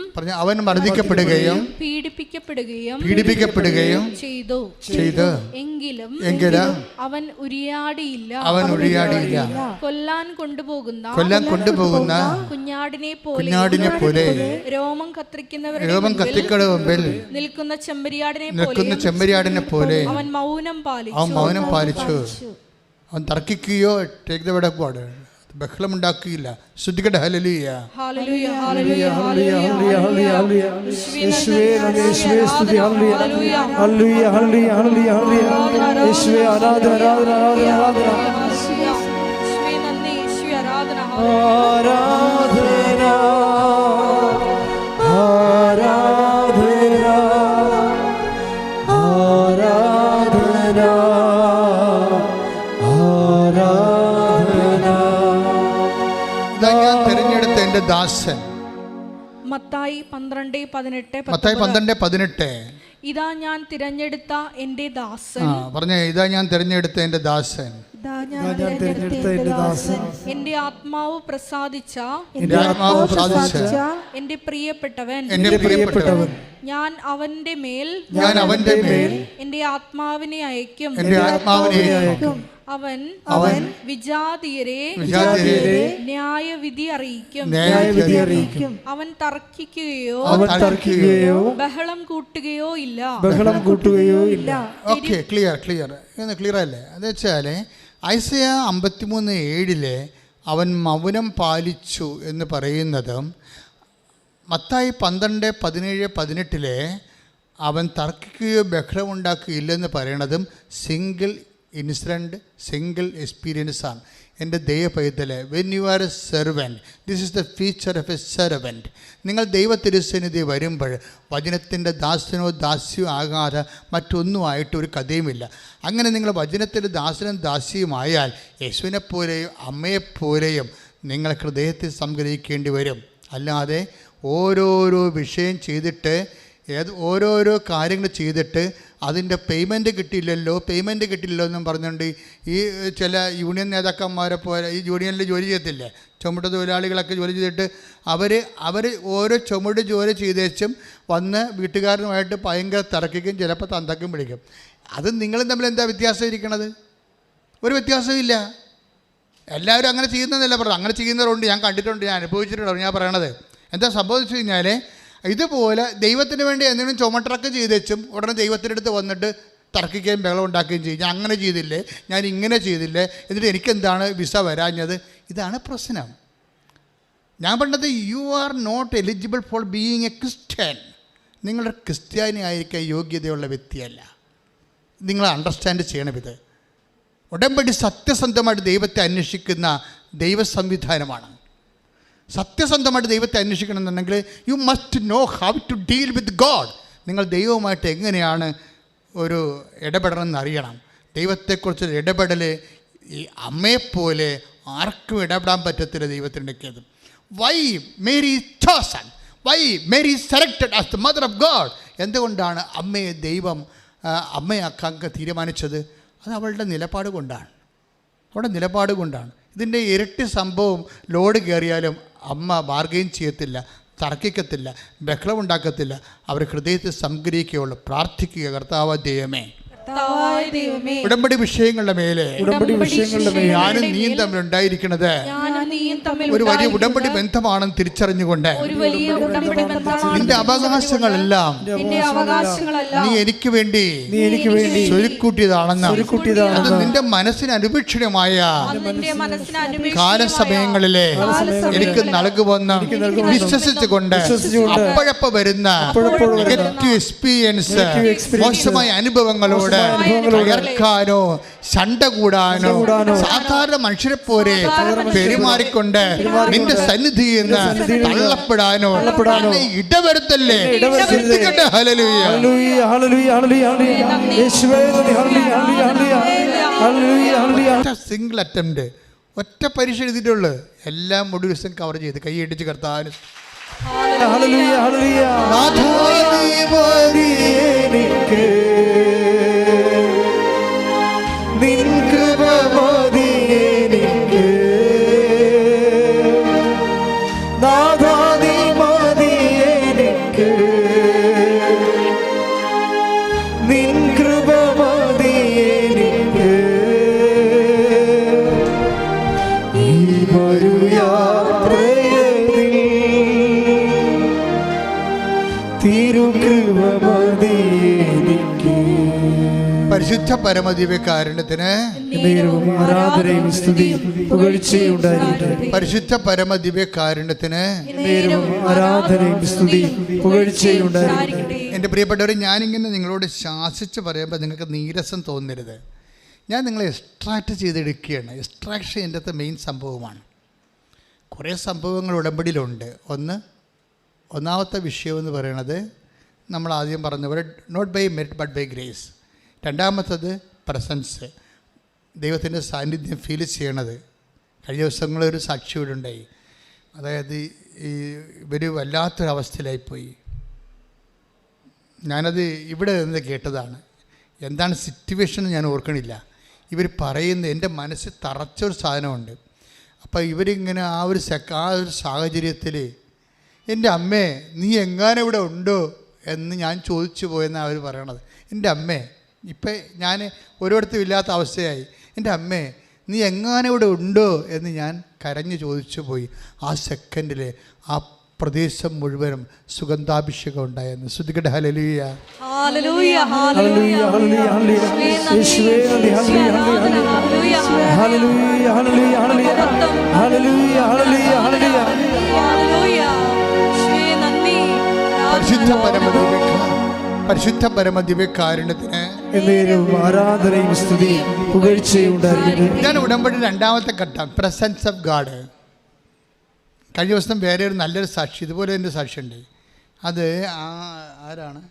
മർദ്ദിക്കപ്പെടുകയും
പീഡിപ്പിക്കപ്പെടുകയും ചെയ്തു. എങ്കിലും അവൻ ഉരിയാടിയില്ല. കൊല്ലാൻ കൊണ്ടുപോകുന്ന കുഞ്ഞാടിനെ പോലെ രോമം കത്തിരിക്കുന്നവരുടെ മുമ്പിൽ നിൽക്കുന്ന ചെമ്മരിയാടിനെ പോലെ അവൻ മൗനം പാലിച്ചു.
അവൻ തർക്കിക്കുകയോ take the word of God ബഹളമുണ്ടാക്കുകയില്ല. ശ്രദ്ധിക്കട്ടെ. ഹല്ലേലൂയ
ഹല്ലേലൂയ ഹല്ലേലൂയ ഹല്ലേലൂയ ഹല്ലേലൂയ ഹല്ലേലൂയ. യേശുവേ നന്ദി, യേശുവേ സ്തുതി. ഹല്ലേലൂയ ഹല്ലേലൂയ ഹല്ലേലൂയ ഹല്ലേലൂയ ഹല്ലേലൂയ. യേശുവേ ആരാധന ആരാധന ആരാധന
യേശുവേ നന്ദി, യേശുവേ ആരാധന
ആരാധന ആരാധന ആരാധന.
ഇതാ ഞാൻ തിരഞ്ഞെടുത്ത എൻ്റെ ദാസൻ.
മത്തായി 12:18.
മത്തായി 12:18.
ഇതാ ഞാൻ തിരഞ്ഞെടുത്ത എൻ്റെ ദാസൻ.
പറഞ്ഞേ, ഇതാ ഞാൻ തിരഞ്ഞെടുത്ത എൻ്റെ ദാസൻ.
എന്റെ ആത്മാവ് പ്രസാദിച്ച എന്റെ പ്രിയപ്പെട്ടവൻ. ഞാൻ അവന്റെ മേൽ എന്റെ ആത്മാവിനെ അയക്കും. അവൻ വിജാതിയരെ ന്യായവിധി അറിയിക്കും. അവൻ തർക്കിക്കുകയോ ബഹളം കൂട്ടുകയോ ഇല്ല.
ഓക്കെ, ക്ലിയർ അല്ലേ? എന്ന് വെച്ചാൽ ഐസയാ 53:7 അവൻ മൗനം പാലിച്ചു എന്ന് പറയുന്നതും മത്തായി 12:17-18 അവൻ തർക്കിക്കുകയോ ബഹളമുണ്ടാക്കുകയില്ലെന്ന് പറയണതും സിംഗിൾ ഇൻസിഡൻറ്റ്, സിംഗിൾ എക്സ്പീരിയൻസ് ആണ്. എൻ്റെ ദൈവപൈതലെ, when you are a servant, this is the feature of a servant. നിങ്ങൾ ദൈവത്തിരുസന്നിധി വരുമ്പോൾ വചനത്തിൻ്റെ ദാസനോ ദാസ്യോ ആകാതെ മറ്റൊന്നും ആയിട്ട് ഒരു കഥയുമില്ല. അങ്ങനെ നിങ്ങൾ വചനത്തിൻ്റെ ദാസനും ദാസിയുമായാൽ യേശുവിനെപ്പോലെയും അമ്മയെപ്പോലെയും നിങ്ങൾ ഹൃദയത്തിൽ സംഗ്രഹിക്കേണ്ടി വരും. അല്ലാതെ ഓരോരോ വിഷയം ചെയ്തിട്ട് ഓരോരോ കാര്യങ്ങൾ ചെയ്തിട്ട് അതിൻ്റെ പേയ്മെൻറ്റ് കിട്ടിയില്ലല്ലോ എന്നും പറഞ്ഞുകൊണ്ട് ഈ ചില യൂണിയൻ നേതാക്കന്മാരെ പോലെ ഈ യൂണിയനിൽ ജോലി ചെയ്യത്തില്ലേ, ചുമട്ട് തൊഴിലാളികളൊക്കെ ജോലി ചെയ്തിട്ട് അവർ ഓരോ ചുമട് ജോലി ചെയ്തേച്ചും വന്ന് വീട്ടുകാരനുമായിട്ട് ഭയങ്കര തിരക്കിക്കും, ചിലപ്പോൾ തന്തക്കും പിടിക്കും. അത് നിങ്ങളും തമ്മിൽ എന്താ വ്യത്യാസം ഇരിക്കണത്? ഒരു വ്യത്യാസമില്ല. എല്ലാവരും അങ്ങനെ ചെയ്യുന്നതല്ല പറഞ്ഞത്. അങ്ങനെ ചെയ്യുന്നവരുണ്ട്, ഞാൻ കണ്ടിട്ടുണ്ട്, ഞാൻ അനുഭവിച്ചിട്ടുണ്ട്. ഞാൻ പറയണത് എന്താ സംഭവിച്ചു കഴിഞ്ഞാൽ, ഇതുപോലെ ദൈവത്തിന് വേണ്ടി എന്തെങ്കിലും ചുമട്ടറൊക്കെ ചെയ്തേച്ചും ഉടനെ ദൈവത്തിൻ്റെ അടുത്ത് വന്നിട്ട് തർക്കിക്കുകയും ബഹളം ഉണ്ടാക്കുകയും ചെയ്യും. ഞാൻ അങ്ങനെ ചെയ്തില്ലേ, ഞാൻ ഇങ്ങനെ ചെയ്തില്ലേ, എന്നിട്ട് എനിക്കെന്താണ് വിസ വരാഞ്ഞത്? ഇതാണ് പ്രശ്നം. ഞാൻ പറഞ്ഞത് you are not eligible for being a Christian. നിങ്ങളുടെ ക്രിസ്ത്യാനി ആയിരിക്കാൻ യോഗ്യതയുള്ള വ്യക്തിയല്ല. നിങ്ങൾ അണ്ടർസ്റ്റാൻഡ് ചെയ്യണം ഇത്. ഉടമ്പടി സത്യസന്ധമായിട്ട് ദൈവത്തെ അന്വേഷിക്കുന്ന ദൈവ സംവിധാനമാണ്. സത്യസന്ധമായിട്ട് ദൈവത്തെ അന്വേഷിക്കണമെന്നുണ്ടെങ്കിൽ you must know how to deal with God. നിങ്ങൾ ദൈവവുമായിട്ട് എങ്ങനെയാണ് ഒരു ഇടപെടണമെന്ന് അറിയണം. ദൈവത്തെക്കുറിച്ചൊരു ഇടപെടൽ ഈ അമ്മയെപ്പോലെ ആർക്കും ഇടപെടാൻ പറ്റത്തില്ല ദൈവത്തിൻ്റെത്. Why Mary chosen, why Mary selected as the mother of God? എന്തുകൊണ്ടാണ് അമ്മയെ ദൈവം അമ്മയാക്കാൻ തീരുമാനിച്ചത്? അത് അവളുടെ നിലപാട് കൊണ്ടാണ്. അവളുടെ നിലപാട് കൊണ്ടാണ്. ഇതിൻ്റെ ഇരട്ടി സംഭവം ലോഡ് കയറിയാലും അമ്മ ബാർഗെയിൻ ചെയ്യത്തില്ല, തർക്കിക്കത്തില്ല, ബഹളമുണ്ടാക്കത്തില്ല. അവർ ഹൃദയത്തിൽ സംഗ്രഹിക്കുകയുള്ളൂ, പ്രാർത്ഥിക്കുക, കർത്താവ് ദൈവമേ ഉടമ്പടി വിഷയങ്ങളുടെ മേലെ ഞാനും നീയും തമ്മിൽ ഉണ്ടായിരിക്കുന്നത് ഒരു വലിയ ഉടമ്പടി ബന്ധമാണെന്ന് തിരിച്ചറിഞ്ഞുകൊണ്ട് നിന്റെ അവകാശങ്ങളെല്ലാം നീ എനിക്ക് വേണ്ടി ചൊരുക്കൂട്ടിയതാണെന്ന്, അത് നിന്റെ മനസ്സിന് അനുപേക്ഷണമായ കാലസമയങ്ങളിലെ എനിക്ക് നൽകുമെന്ന് വിശ്വസിച്ചുകൊണ്ട് അപ്പോഴപ്പോ വരുന്ന നെഗറ്റീവ് എക്സ്പീരിയൻസ്, മോശമായ അനുഭവങ്ങളോട് തകർക്കാനോ ശണ്ട കൂടാനോ സാധാരണ മനുഷ്യരെ പോലെ പെരുമാറിക്കൊണ്ട് നിന്റെ സന്നിധിയിൽ നിന്ന് തള്ളപ്പെടാനോ ഇടവരുത്തല്ലേ. സിംഗിൾ അറ്റംപ്റ്റ്, ഒറ്റ പരീക്ഷ എഴുതിയിട്ടുള്ളു, എല്ലാം ഒരു ദിവസം കവർ ചെയ്ത് കൈ അടിച്ച് കർത്താവിന് പരിശുദ്ധ പരമദിവ്യകാരുണ്യത്തിന്
ആരാധനയും സ്തുതിയും പുകഴ്ചയും ഉണ്ടായിരിക്കട്ടെ.
പരിശുദ്ധ പരമദിവ്യകാരുണ്യത്തിന്
ആരാധനയും സ്തുതിയും പുകഴ്ചയും ഉണ്ടായിരിക്കട്ടെ.
എൻ്റെ പ്രിയപ്പെട്ടവർ, ഞാനിങ്ങനെ നിങ്ങളോട് ശാസിച്ച് പറയുമ്പോൾ നിങ്ങൾക്ക് നീരസം തോന്നരുത്. ഞാൻ നിങ്ങളെ എക്സ്ട്രാക്ട് ചെയ്തെടുക്കുകയാണ്. എക്സ്ട്രാക്ഷൻ എൻ്റെ അകത്ത് മെയിൻ സംഭവമാണ്. കുറേ സംഭവങ്ങൾ ഉടമ്പടിയിലുണ്ട്. ഒന്നാമത്തെ വിഷയമെന്ന് പറയുന്നത് നമ്മൾ ആദ്യം പറഞ്ഞ പോലെ not by merit but by grace. രണ്ടാമത്തത് പ്രസൻസ്, ദൈവത്തിൻ്റെ സാന്നിധ്യം ഫീൽ ചെയ്യണത്. കഴിഞ്ഞ ദിവസങ്ങളൊരു സാക്ഷി ഇവിടെ ഉണ്ടായി. അതായത് ഇവർ വല്ലാത്തൊരവസ്ഥയിലായിപ്പോയി. ഞാനത് ഇവിടെ നിന്ന് കേട്ടതാണ്. എന്താണ് സിറ്റുവേഷൻ ഞാൻ ഓർക്കണില്ല. ഇവർ പറയുന്നത് എൻ്റെ മനസ്സിൽ തറച്ചൊരു സാധനമുണ്ട്. അപ്പോൾ ഇവരിങ്ങനെ ആ ഒരു സാഹചര്യത്തിൽ എൻ്റെ അമ്മേ നീ എങ്ങാനും ഇവിടെ ഉണ്ടോ എന്ന് ഞാൻ ചോദിച്ചു പോയെന്നാണ് അവർ പറയണത്. എൻ്റെ അമ്മേ, ഇപ്പം ഞാൻ ഒരിടത്തും ഇല്ലാത്ത അവസ്ഥയായി. എൻ്റെ അമ്മേ നീ എങ്ങാനും ഇവിടെ ഉണ്ടോ എന്ന് ഞാൻ കരഞ്ഞു ചോദിച്ചു പോയി. ആ സെക്കൻഡിൽ ആ പ്രദേശം മുഴുവനും സുഗന്ധാഭിഷേകം ഉണ്ടായെന്ന്. ശ്രുതിക്കട്ടെ. ഹല്ലേലൂയ,
ഹല്ലേലൂയ,
ഹല്ലേലൂയ, ഹല്ലേലൂയ, യേശുവേ നന്ദി, ഹല്ലേലൂയ, ഹല്ലേലൂയ, ഹല്ലേലൂയ, ഹല്ലേലൂയ, ഹല്ലേലൂയ, ഹല്ലേലൂയ, ഹല്ലേലൂയ.
പരിശുദ്ധ പരമദിവ്യകാരുണ്യത്തിന്
ആരാധനയും സ്തുതിയും പുകഴ്ചയും ഉണ്ടായിരിക്കട്ടെ.
ഇതാണ് ഉടമ്പടി രണ്ടാമത്തെ ഘട്ടം, പ്രസൻസ് ഓഫ് ഗാഡ്. കഴിഞ്ഞ ദിവസം വേറെ ഒരു നല്ലൊരു സാക്ഷി, ഇതുപോലെ എൻ്റെ സാക്ഷിയുണ്ട്. അത് ആരാണ്?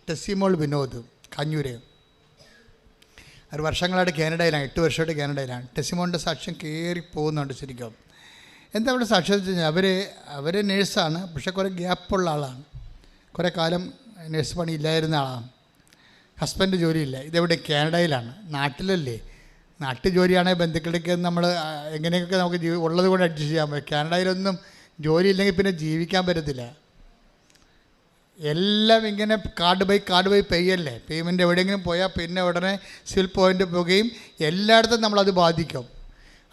ടെസ്സിമോൾ വിനോദ്, കാഞ്ഞൂര്. ഒരു വർഷങ്ങളായിട്ട് കാനഡയിലാണ്, 8 വർഷമായിട്ട് കാനഡയിലാണ്. ടെസ്സിമോളിൻ്റെ സാക്ഷ്യം കയറി പോകുന്നുണ്ട് ശരിക്കും. എന്താ അവിടെ സാക്ഷ്യം വെച്ച് കഴിഞ്ഞാൽ അവർ നേഴ്സാണ്, പക്ഷെ കുറേ ഗ്യാപ്പുള്ള ആളാണ്. കുറേ കാലം നേഴ്സ് പണി ഇല്ലായിരുന്ന ആളാണ്. ഹസ്ബൻഡ് ജോലിയില്ല. ഇതെവിടെ? കാനഡയിലാണ്. നാട്ടിലല്ലേ, നാട്ടിൽ ജോലിയാണെങ്കിൽ ബന്ധുക്കളുടെയൊക്കെ നമ്മൾ എങ്ങനെയൊക്കെ നമുക്ക് ഉള്ളത് കൊണ്ട് അഡ്ജസ്റ്റ് ചെയ്യാൻ പറ്റും. കാനഡയിലൊന്നും ജോലി ഇല്ലെങ്കിൽ പിന്നെ ജീവിക്കാൻ പറ്റത്തില്ല. എല്ലാം ഇങ്ങനെ കാർഡ് ബൈ പേ അല്ലേ. പേയ്മെൻറ്റ് എവിടെയെങ്കിലും പോയാൽ പിന്നെ ഉടനെ സിവിൽ പോയിൻ്റ് പോകുകയും എല്ലായിടത്തും നമ്മളത് ബാധിക്കും.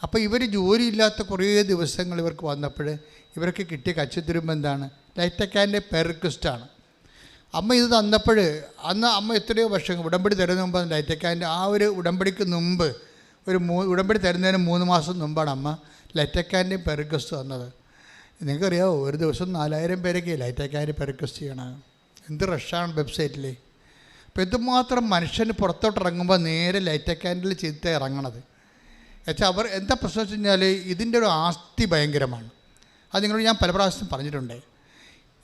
അപ്പോൾ ഇവർ ജോലിയില്ലാത്ത കുറേ ദിവസങ്ങൾ ഇവർക്ക് വന്നപ്പോൾ ഇവർക്ക് കിട്ടിയ കച്ചിത്തിരുമ്പ് എന്താണ്? ലൈറ്റക്കാൻ്റെ പെർ റിക്വസ്റ്റാണ്. അമ്മ ഇത് തന്നപ്പോൾ അന്ന് അമ്മ എത്രയോ വർഷങ്ങൾ ഉടമ്പടി തരുന്ന മുമ്പ് ലൈറ്റക്കാൻ്റെ ആ ഒരു ഉടമ്പടിക്ക് മുമ്പ് ഉടമ്പടി തരുന്നതിന് 3 മാസം മുമ്പാണ് അമ്മ ലൈറ്റക്കാൻ്റെയും പെർഗസ്റ്റ് വന്നത്. നിങ്ങൾക്കറിയാമോ, ഒരു ദിവസം 4000 പേരൊക്കെ ലൈറ്റക്കാൻ്റെ പെർഗസ്റ്റ് ചെയ്യണം. എന്ത് റഷാണ് വെബ്സൈറ്റിൽ. അപ്പോൾ എന്തുമാത്രം മനുഷ്യന് പുറത്തോട്ട് ഇറങ്ങുമ്പോൾ നേരെ ലൈറ്റക്കാൻഡിൽ ചെയ്തിട്ട് ഇറങ്ങണത് വെച്ചാൽ അവർ എന്താ പ്രശ്നം വെച്ച് കഴിഞ്ഞാൽ ഇതിൻ്റെ ഒരു ആസ്തി ഭയങ്കരമാണ്. അത് നിങ്ങളോട് ഞാൻ പല പ്രാവശ്യം പറഞ്ഞിട്ടുണ്ട്.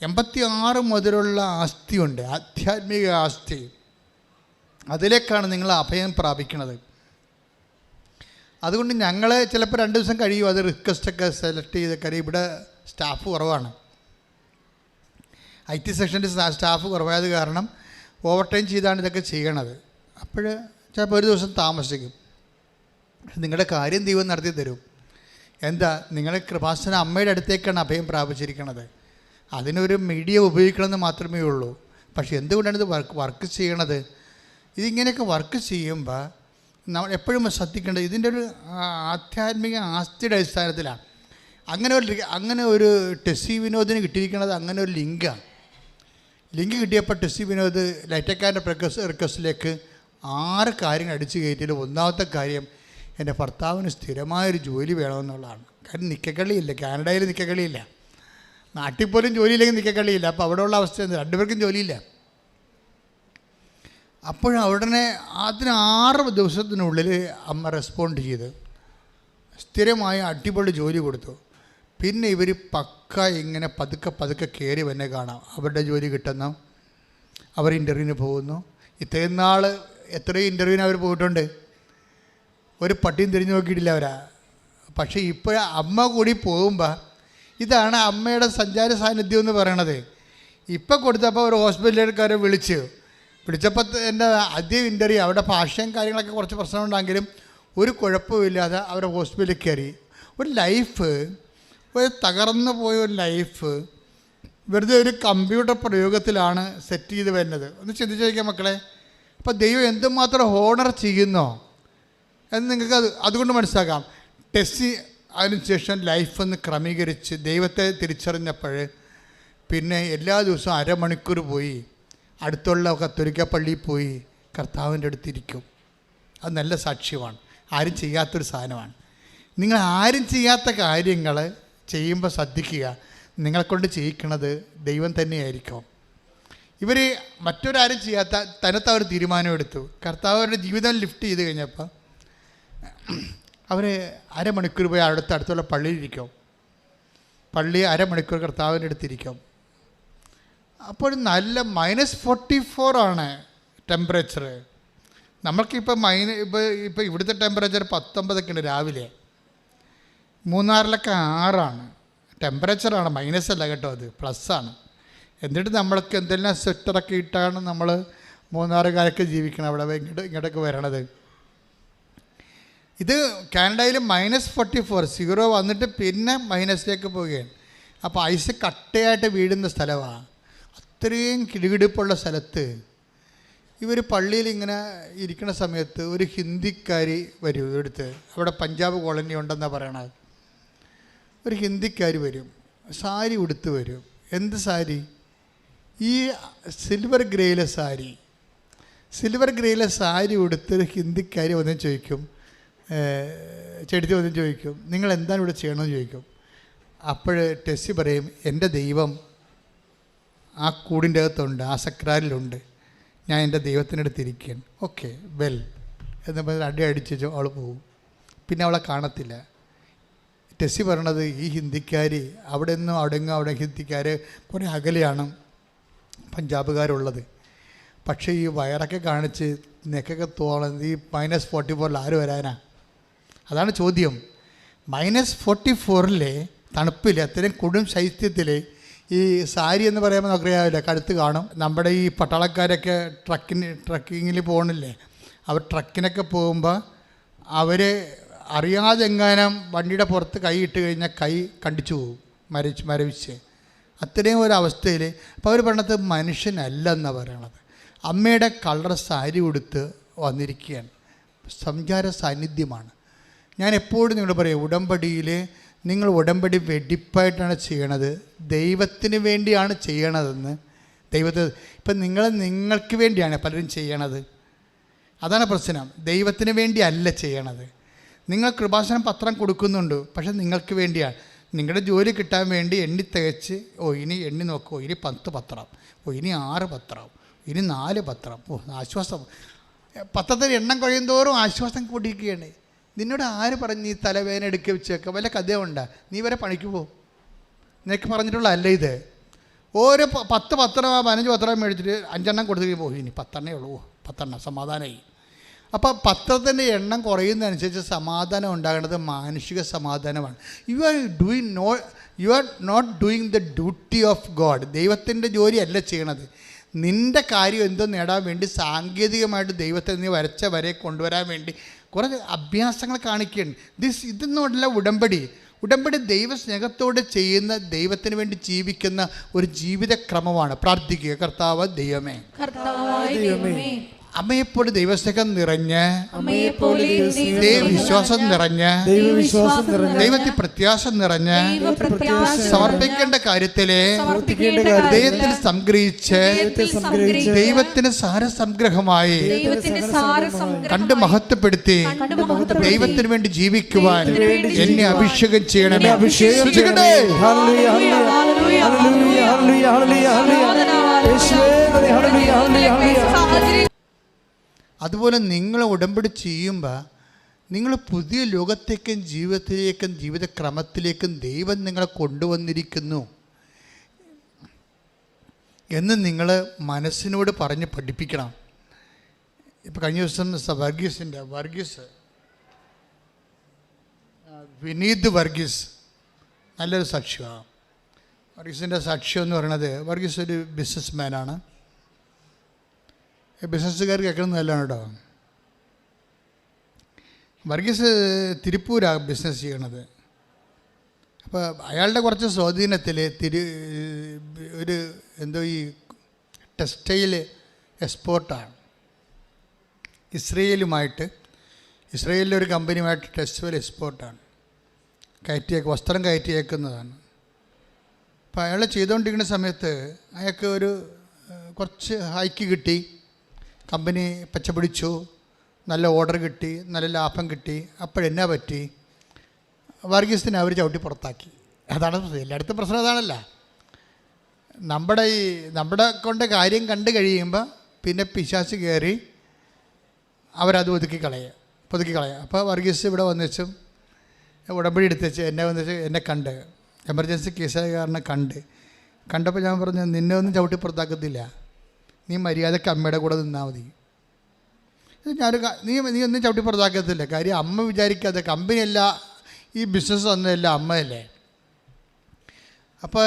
86 മുതലുള്ള ആസ്തിയുണ്ട്, ആധ്യാത്മിക ആസ്തി. അതിലേക്കാണ് നിങ്ങൾ അഭയം പ്രാപിക്കുന്നത്. അതുകൊണ്ട് ഞങ്ങൾ ചിലപ്പോൾ 2 ദിവസം കഴിയും അത് റിക്വസ്റ്റൊക്കെ സെലക്ട് ചെയ്ത് കാര്യം ഇവിടെ സ്റ്റാഫ് കുറവാണ്. IT സെക്ഷൻ്റെ സ്റ്റാഫ് കുറവായത് കാരണം ഓവർ ടൈം ചെയ്താണ് ഇതൊക്കെ ചെയ്യണത്. അപ്പോൾ ചിലപ്പോൾ ഒരു ദിവസം താമസിക്കും. നിങ്ങളുടെ കാര്യം ദൈവം നടത്തി തരും. എന്താ, നിങ്ങളെ കൃപാസന അമ്മയുടെ അടുത്തേക്കാണ് അഭയം പ്രാപിച്ചിരിക്കുന്നത്. അതിനൊരു മീഡിയ ഉപയോഗിക്കണമെന്ന് മാത്രമേ ഉള്ളൂ. പക്ഷേ എന്തുകൊണ്ടാണ് ഇത് വർക്ക് ചെയ്യണത്? ഇതിങ്ങനെയൊക്കെ വർക്ക് ചെയ്യുമ്പോൾ നമ്മൾ എപ്പോഴും ശ്രദ്ധിക്കേണ്ടത് ഇതിൻ്റെ ഒരു ആധ്യാത്മിക ആസ്തിയുടെ അടിസ്ഥാനത്തിലാണ്. അങ്ങനെ ഒരു ടെസ്സി വിനോദിന് കിട്ടിയിരിക്കുന്നത് അങ്ങനെ ഒരു ലിങ്കാണ്. ലിങ്ക് കിട്ടിയപ്പോൾ ടെസ്സി വിനോദ് ലൈറ്റക്കാരൻ്റെ റിക്വസ്റ്റിലേക്ക് 6 കാര്യങ്ങൾ അടിച്ചു കയറ്റിയിട്ട് ഒന്നാമത്തെ കാര്യം എൻ്റെ ഭർത്താവിന് സ്ഥിരമായൊരു ജോലി വേണമെന്നുള്ളതാണ്. കാരണം നിക്കക്കളിയില്ല, കാനഡയിൽ നിക്കക്കളിയില്ല, നാട്ടിൽ പോലും ജോലിയില്ലെങ്കിൽ നിക്കക്കളിയില്ല. അപ്പോൾ അവിടെ ഉള്ള അവസ്ഥ എന്താ, 2 പേർക്കും ജോലിയില്ല. അപ്പോഴവിടെ അതിന് 6 ദിവസത്തിനുള്ളിൽ അമ്മ റെസ്പോണ്ട് ചെയ്ത് സ്ഥിരമായി അടിപൊളി ജോലി കൊടുത്തു. പിന്നെ ഇവർ പക്ക ഇങ്ങനെ പതുക്കെ കയറി വന്നെ കാണാം. അവരുടെ ജോലി കിട്ടുന്നു, അവർ ഇൻ്റർവ്യൂവിന് പോകുന്നു. ഇത്രയും നാൾ എത്രയും ഇൻ്റർവ്യൂവിന് അവർ പോയിട്ടുണ്ട്, ഒരു പട്ടിയും തിരിഞ്ഞു നോക്കിയിട്ടില്ല അവരാ. പക്ഷേ ഇപ്പോൾ അമ്മ കൂടി പോകുമ്പോൾ ഇതാണ് അമ്മയുടെ സഞ്ചാര സാന്നിധ്യം എന്ന് പറയണത്. ഇപ്പം കൊടുത്തപ്പോൾ ഒരു ഹോസ്പിറ്റലുകാരെ വിളിച്ചപ്പോൾ എൻ്റെ ആദ്യം ഇൻ്റർവ്യൂ അവിടെ ഭാഷയും കാര്യങ്ങളൊക്കെ കുറച്ച് പ്രശ്നമുണ്ടെങ്കിലും ഒരു കുഴപ്പമില്ലാതെ അവരുടെ ഹോസ്പിറ്റലിൽ കയറി. ഒരു ലൈഫ്, ഒരു തകർന്നു പോയ ഒരു ലൈഫ് വെറുതെ ഒരു കമ്പ്യൂട്ടർ പ്രയോഗത്തിലാണ് സെറ്റ് ചെയ്ത് വരുന്നത്. ഒന്ന് ചിന്തിച്ച് നോക്കിയാൽ മക്കളെ. അപ്പോൾ ദൈവം എന്തുമാത്രം ഹോണർ ചെയ്യുന്നോ എന്ന് നിങ്ങൾക്ക് അതുകൊണ്ട് മനസ്സിലാക്കാം. ടെസ്സി അതിനുശേഷം ലൈഫൊന്ന് ക്രമീകരിച്ച് ദൈവത്തെ തിരിച്ചറിഞ്ഞപ്പോൾ പിന്നെ എല്ലാ ദിവസവും 1/2 മണിക്കൂർ പോയി അടുത്തുള്ള കത്തോലിക്ക പള്ളിയിൽ പോയി കർത്താവിൻ്റെ അടുത്തിരിക്കും. അത് നല്ല സാക്ഷ്യമാണ്. ആരും ചെയ്യാത്തൊരു സാധനമാണ്. നിങ്ങൾ ആരും ചെയ്യാത്ത കാര്യങ്ങൾ ചെയ്യുമ്പോൾ ശ്രദ്ധിക്കുക, നിങ്ങളെക്കൊണ്ട് ചെയ്യിക്കണത് ദൈവം തന്നെയായിരിക്കും. ഇവർ മറ്റൊരാരും ചെയ്യാത്ത തനത്ത് അവർ തീരുമാനമെടുത്തു. കർത്താവ് അവരുടെ ജീവിതം ലിഫ്റ്റ് ചെയ്ത് കഴിഞ്ഞപ്പോൾ അവർ 1/2 മണിക്കൂർ പോയി അടുത്തുള്ള പള്ളിയിലിരിക്കും. പള്ളി 1/2 മണിക്കൂർ കർത്താവിൻ്റെ അടുത്തിരിക്കും. അപ്പോൾ നല്ല -44 ആണ് ടെമ്പറേച്ചർ. നമ്മൾക്കിപ്പോൾ ഇപ്പോൾ ഇവിടുത്തെ ടെമ്പറേച്ചർ 19 ഉണ്ട് രാവിലെ. മൂന്നാറിലൊക്കെ 6 ആണ് ടെമ്പറേച്ചറാണ്, മൈനസല്ല കേട്ടോ, അത് പ്ലസ്സാണ്. എന്നിട്ട് നമ്മൾക്ക് എന്തെല്ലാം സ്വെറ്ററൊക്കെ ഇട്ടാണ് നമ്മൾ മൂന്നാറുകാരൊക്കെ ജീവിക്കണം അവിടെ ഇങ്ങോട്ടൊക്കെ വരണത്. ഇത് കാനഡയിൽ -44 0 വന്നിട്ട് പിന്നെ മൈനസിലേക്ക് പോവുകയാണ്. അപ്പോൾ ഐസ് കട്ടയായിട്ട് വീഴുന്ന സ്ഥലമാണ്. അത്രയും കിടുകിടുപ്പുള്ള സ്ഥലത്ത് ഇവർ പള്ളിയിൽ ഇങ്ങനെ ഇരിക്കുന്ന സമയത്ത് ഒരു ഹിന്ദിക്കാരി വരും ഇവിടുത്തെ. അവിടെ പഞ്ചാബ് കോളനി ഉണ്ടെന്നാണ് പറയണത്. ഒരു ഹിന്ദിക്കാരി വരും, സാരി ഉടുത്ത് വരും. എന്ത് സാരി? ഈ സിൽവർ ഗ്രേയിലെ സാരി ഉടുത്തൊരു ഹിന്ദിക്കാരി വന്ന് ചോദിക്കും, ചെടുത്തി വന്ന് ചോദിക്കും, നിങ്ങൾ എന്താണ് ഇവിടെ ചെയ്യണമെന്ന് ചോദിക്കും. അപ്പോൾ ടെസ്സി പറയും, എൻ്റെ ദൈവം ആ കൂടിൻ്റെ അകത്തുണ്ട്, ആ സക്രാരിലുണ്ട്, ഞാൻ എൻ്റെ ദൈവത്തിനടുത്ത് ഇരിക്കുകയാണ്. ഓക്കെ വെൽ എന്ന് പറഞ്ഞ് അടി അടിച്ചു അവൾ പോകും. പിന്നെ അവളെ കാണത്തില്ല. ടെസ്സി പറയണത് ഈ ഹിന്ദിക്കാരി അവിടെ ഹിന്ദിക്കാർ കുറേ അകലെയാണ് പഞ്ചാബുകാരുള്ളത്. പക്ഷേ ഈ വയറൊക്കെ കാണിച്ച് നെക്കൊക്കെ തോന്നുന്നത് ഈ -44 ആര് വരാനാ? അതാണ് ചോദ്യം. -44 തണുപ്പിൽ അത്രയും കൊടും ശൈത്യത്തിൽ ഈ സാരി എന്ന് പറയുമ്പോൾ നമുക്കറിയാവില്ല, കഴുത്ത് കാണും. നമ്മുടെ ഈ പട്ടാളക്കാരൊക്കെ ട്രക്കിങ്ങിൽ പോകണില്ലേ, അവർ ട്രക്കിനൊക്കെ പോകുമ്പോൾ അവർ അറിയാതെ എങ്ങാനും വണ്ടിയുടെ പുറത്ത് കൈ ഇട്ട് കഴിഞ്ഞാൽ കൈ കണ്ടിച്ചു പോകും, മരവിച്ച് അത്രയും ഒരവസ്ഥയിൽ. അപ്പോൾ അവർ പറയണത് മനുഷ്യനല്ലെന്നാണ് പറയണത്. അമ്മയുടെ കളർ സാരി ഉടുത്ത് വന്നിരിക്കുകയാണ്. സംചാര സാന്നിധ്യമാണ്. ഞാൻ എപ്പോഴും നിങ്ങളോട് പറയും, ഉടമ്പടിയിൽ നിങ്ങൾ ഉടമ്പടി വെടിപ്പായിട്ടാണ് ചെയ്യണത്, ദൈവത്തിന് വേണ്ടിയാണ് ചെയ്യണതെന്ന്. ഇപ്പം നിങ്ങൾക്ക് വേണ്ടിയാണ് പലരും ചെയ്യണത്. അതാണ് പ്രശ്നം. ദൈവത്തിന് വേണ്ടി അല്ല ചെയ്യണത്. നിങ്ങൾ കൃപാസനം പത്രം കൊടുക്കുന്നുണ്ട്, പക്ഷെ നിങ്ങൾക്ക് വേണ്ടിയാണ്. നിങ്ങളുടെ ജോലി കിട്ടാൻ വേണ്ടി എണ്ണി തികച്ച് ഇനി എണ്ണി നോക്കുമോ, ഇനി 10 പത്രം, ഇനി 6 പത്രം, ഇനി 4 പത്രം. ആശ്വാസം. പത്രത്തിൽ എണ്ണം കഴിയുന്തോറും ആശ്വാസം കൂടിയിരിക്കുകയാണ്. നിന്നോട് ആര് പറഞ്ഞ് നീ തലവേദന എടുക്കുക വെച്ചേക്കാം? വല്ല കഥയുണ്ടാ? നീ വരെ പണിക്ക് പോകും. നിനക്ക് പറഞ്ഞിട്ടുള്ള അല്ല ഇത്. ഓരോ 10 പത്രം 15 പത്രം മേടിച്ചിട്ട് 5 എണ്ണം കൊടുത്തു പോയി, ഇനി 10 എണ്ണേ ഉള്ളൂ. 10 എണ്ണം സമാധാനമായി. അപ്പോൾ പത്രത്തിൻ്റെ എണ്ണം കുറയുന്നതനുസരിച്ച് സമാധാനം ഉണ്ടാകേണ്ടത് മാനുഷിക സമാധാനമാണ്. You are not doing the duty of God. ദൈവത്തിൻ്റെ ജോലിയല്ല ചെയ്യണത്. നിൻ്റെ കാര്യം എന്തോ നേടാൻ വേണ്ടി സാങ്കേതികമായിട്ട് ദൈവത്തെ നീ വരച്ച വരെ കൊണ്ടുവരാൻ വേണ്ടി കുറേ അഭ്യാസങ്ങൾ കാണിക്കുകയാണ്. ഇതൊന്നുമല്ല ഉടമ്പടി. ഉടമ്പടി ദൈവസ്നേഹത്തോടെ ചെയ്യുന്ന, ദൈവത്തിന് വേണ്ടി ജീവിക്കുന്ന ഒരു ജീവിതക്രമമാണ്. പ്രാർത്ഥിക്കുക, കർത്താവ് ദൈവമേ, അമ്മയെപ്പോലെ ദൈവസ്നേഹം നിറഞ്ഞ്, ദൈവവിശ്വാസം നിറഞ്ഞ്, ദൈവത്തിൽ പ്രത്യാശ നിറഞ്ഞ് സമർപ്പിക്കേണ്ട കാര്യത്തിലെ ദൈവത്തിൽ സംഗ്രഹിച്ച് ദൈവത്തിന് സാരസംഗ്രഹമായി കണ്ട് മഹത്വപ്പെടുത്തി ദൈവത്തിന് വേണ്ടി ജീവിക്കുവാൻ എന്നെ അഭിഷേകം ചെയ്യണമേ. അതുപോലെ നിങ്ങൾ ഉടമ്പടി ചെയ്യുമ്പോൾ നിങ്ങൾ പുതിയ ലോകത്തേക്കും ജീവിതത്തിലേക്കും ജീവിതക്രമത്തിലേക്കും ദൈവം നിങ്ങളെ കൊണ്ടുവന്നിരിക്കുന്നു എന്ന് നിങ്ങൾ മനസ്സിനോട് പറഞ്ഞ് പഠിപ്പിക്കണം. ഇപ്പോൾ കഴിഞ്ഞ ദിവസം വിനീത് വർഗീസ് നല്ലൊരു സാക്ഷ്യമാണ്. വർഗീസിൻ്റെ സാക്ഷ്യം എന്ന് പറയുന്നത്, വർഗീസ് ഒരു ബിസിനസ്മാനാണ്. ബിസിനസ്സുകാർ കേൾക്കണം നല്ലതാണ് കേട്ടോ. വർഗീസ് തിരുപ്പൂരാണ് ബിസിനസ് ചെയ്യണത്. അപ്പോൾ അയാളുടെ കുറച്ച് സ്വാധീനത്തിൽ ഈ ടെക്സ്റ്റൈൽ എക്സ്പോർട്ടാണ്. ഇസ്രയേലിലെ ഒരു കമ്പനിയുമായിട്ട് ടെക്സ്റ്റൈൽ എക്സ്പോർട്ടാണ്. വസ്ത്രം കയറ്റിയേക്കുന്നതാണ്. അപ്പോൾ അയാൾ ചെയ്തുകൊണ്ടിരിക്കുന്ന സമയത്ത് അയാൾക്ക് കുറച്ച് ഹൈക്ക് കിട്ടി, കമ്പനി പച്ചപിടിച്ചു, നല്ല ഓർഡർ കിട്ടി, നല്ല ലാഭം കിട്ടി. അപ്പോഴെന്നാ പറ്റി? വർഗീസിനെ അവർ ചവിട്ടി പുറത്താക്കി. അതാണ് എല്ലായിടത്തും പ്രശ്നം. അതാണല്ല, നമ്മുടെ കൊണ്ട് കാര്യം കണ്ടു കഴിയുമ്പോൾ പിന്നെ പിശാച് കയറി അവരത് ഒതുക്കി കളയുക. അപ്പോൾ വർഗീസ് ഇവിടെ വന്നിച്ചും ഉടമ്പടി എടുത്തുവെച്ച് എന്നെ കണ്ട്, എമർജൻസി കേസായ കാരണം കണ്ടപ്പോൾ ഞാൻ പറഞ്ഞു, നിന്നെ ഒന്നും ചവിട്ടി പുറത്താക്കത്തില്ല, നീ മര്യാദക്ക് അമ്മയുടെ കൂടെ നിന്നാൽ മതി. നീ ഒന്നും ചവിട്ടി പുറത്താക്കത്തില്ല. കാര്യം അമ്മ വിചാരിക്കാതെ, കമ്പനിയല്ല ഈ ബിസിനസ് വന്നതല്ല അമ്മയല്ലേ. അപ്പോൾ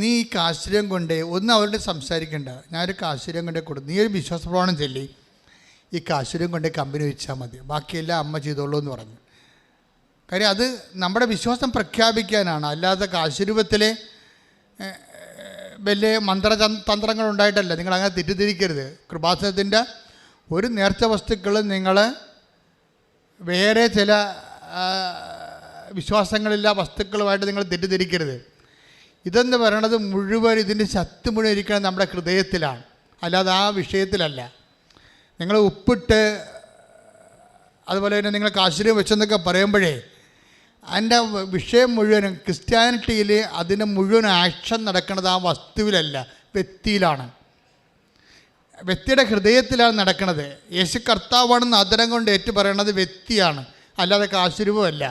നീ ഈ കാശ്ചര്യം കൊണ്ട് ഒന്നും അവരോട് സംസാരിക്കണ്ട, ഞാനൊരു കാശ്ചര്യം കൊണ്ടേ കൊടുത്തു, നീ ഒരു വിശ്വാസപ്രമാണം ചൊല്ലി ഈ കാശ്ചര്യം കൊണ്ടേ കമ്പനി വെച്ചാൽ മതി, ബാക്കിയെല്ലാം അമ്മ ചെയ്തോളൂ എന്ന് പറഞ്ഞു. കാര്യം അത് നമ്മുടെ വിശ്വാസം പ്രഖ്യാപിക്കാനാണ്, അല്ലാതെ കാശ്ചര്യത്തിലെ വലിയ തന്ത്രങ്ങൾ ഉണ്ടായിട്ടല്ല. നിങ്ങളങ്ങനെ തെറ്റിദ്ധരിക്കരുത്. കൃപാസനത്തിൻ്റെ ഒരു നേർച്ച വസ്തുക്കളും നിങ്ങൾ വേറെ ചില വിശ്വാസങ്ങളില്ല വസ്തുക്കളുമായിട്ട് നിങ്ങൾ തെറ്റിദ്ധരിക്കരുത്. ഇതെന്ന് പറയണത് മുഴുവൻ, ഇതിൻ്റെ ശക്തി മുഴുവൻ ഇരിക്കുന്നത് നമ്മുടെ ഹൃദയത്തിലാണ്, അല്ലാതെ ആ വിഷയത്തിലല്ല. നിങ്ങൾ ഉപ്പിട്ട് അതുപോലെ തന്നെ നിങ്ങൾ കാശ്ചര്യം വെച്ചെന്നൊക്കെ പറയുമ്പോഴേ അതിൻ്റെ വിഷയം മുഴുവനും ക്രിസ്ത്യാനിറ്റിയിൽ അതിൻ്റെ മുഴുവൻ ആക്ഷൻ നടക്കുന്നത് ആ വസ്തുവിലല്ല, വ്യക്തിയിലാണ്. വ്യക്തിയുടെ ഹൃദയത്തിലാണ് നടക്കുന്നത്. യേശു കർത്താവാണെന്ന് അതരം കൊണ്ട് ഏറ്റു പറയണത് വ്യക്തിയാണ്, അല്ലാതെ കാശ്ചര്യവുമല്ല.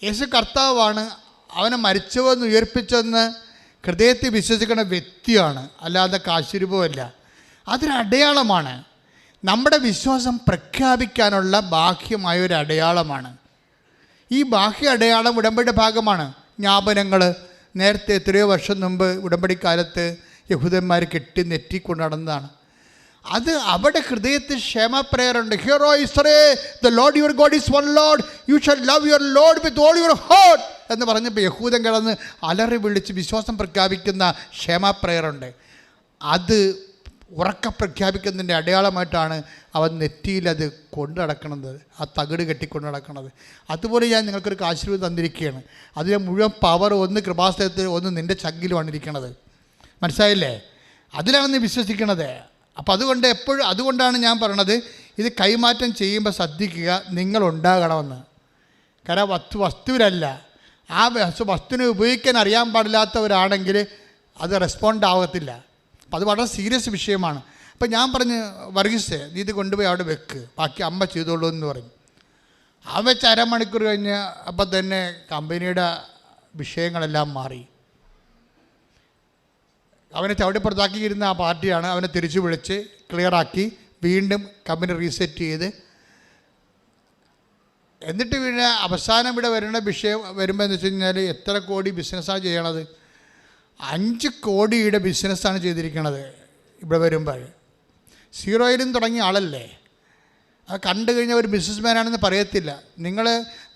യേശു കർത്താവാണ്, അവനെ മരിച്ചവെന്ന് ഉയർപ്പിച്ചെന്ന് ഹൃദയത്തിൽ വിശ്വസിക്കുന്ന വ്യക്തിയാണ്, അല്ലാതെ കാശ്ചര്യവുമല്ല. അതൊരു അടയാളമാണ്. നമ്മുടെ വിശ്വാസം പ്രഖ്യാപിക്കാനുള്ള ബാഹ്യമായൊരു അടയാളമാണ്. ഈ ബാഹ്യ അടയാളം ഉടമ്പടിയുടെ ഭാഗമാണ്. ജ്ഞാപനങ്ങൾ നേരത്തെ എത്രയോ വർഷം മുമ്പ് ഉടമ്പടിക്കാലത്ത് യഹൂദന്മാർ കെട്ടി നെറ്റിക്കൊണ്ട് നടന്നതാണ്. അത് അവിടെ ഹൃദയത്തിൽ ക്ഷമ പ്രേയറുണ്ട്. Hear O Israel, the Lord your God is one Lord, you shall love your Lord with all your heart എന്ന് പറഞ്ഞപ്പോൾ യഹൂദൻ കിടന്ന് അലറി വിളിച്ച് വിശ്വാസം പ്രഖ്യാപിക്കുന്ന ക്ഷമ പ്രേയറുണ്ട്. അത് ഉറക്ക പ്രഖ്യാപിക്കുന്നതിൻ്റെ അടയാളമായിട്ടാണ് അവൻ നെറ്റിയിൽ അത് കൊണ്ടു നടക്കുന്നത്, ആ തകിട് കെട്ടിക്കൊണ്ട് നടക്കുന്നത്. അതുപോലെ ഞാൻ നിങ്ങൾക്കൊരു ആശീർവാദം തന്നിരിക്കുകയാണ്. അതിലെ മുഴുവൻ പവർ ഒന്ന് കൃപാസനത്തിൽ, ഒന്ന് നിൻ്റെ ചങ്കിലുമാണ് ഇരിക്കണത്. മനസ്സിലായില്ലേ? അതിലാണ് നീ വിശ്വസിക്കണത്. അപ്പോൾ അതുകൊണ്ടാണ് ഞാൻ പറയണത്, ഇത് കൈമാറ്റം ചെയ്യുമ്പോൾ ശ്രദ്ധിക്കുക, നിങ്ങളുണ്ടാകണമെന്ന്. കാരണം വസ്തുവിലല്ല, ആ വസ്തുവിനെ ഉപയോഗിക്കാൻ അറിയാൻ പാടില്ലാത്തവരാണെങ്കിൽ അത് റെസ്പോണ്ട് ആകത്തില്ല. അപ്പം അത് വളരെ സീരിയസ് വിഷയമാണ്. അപ്പം ഞാൻ പറഞ്ഞു, വർഗീസേ നീ ഇത് കൊണ്ടുപോയി അവിടെ വെക്ക്, ബാക്കി അമ്മ ചെയ്തോളൂ എന്ന് പറഞ്ഞു. ആ വെച്ച് അരമണിക്കൂർ കഴിഞ്ഞ് അപ്പം തന്നെ കമ്പനിയുടെ വിഷയങ്ങളെല്ലാം മാറി. അവനെ ചവിട്ടിപ്പുറത്താക്കിയിരുന്ന ആ പാർട്ടിയാണ് അവനെ തിരിച്ചു വിളിച്ച് ക്ലിയറാക്കി വീണ്ടും കമ്പനി റീസെറ്റ് ചെയ്ത്, എന്നിട്ട് പിന്നെ അവസാനം ഇവിടെ വരുന്ന വിഷയം വരുമ്പോൾ എന്ന് വെച്ച് കഴിഞ്ഞാൽ എത്ര കോടി ബിസിനസ്സാണ് ചെയ്യണത്? 5 കോടിയുടെ ബിസിനസ്സാണ് ചെയ്തിരിക്കണത്. ഇവിടെ വരുമ്പോൾ സീറോയിലും തുടങ്ങിയ ആളല്ലേ, അത് കണ്ടു കഴിഞ്ഞാൽ ഒരു ബിസിനസ്മാനാണെന്ന് പറയത്തില്ല.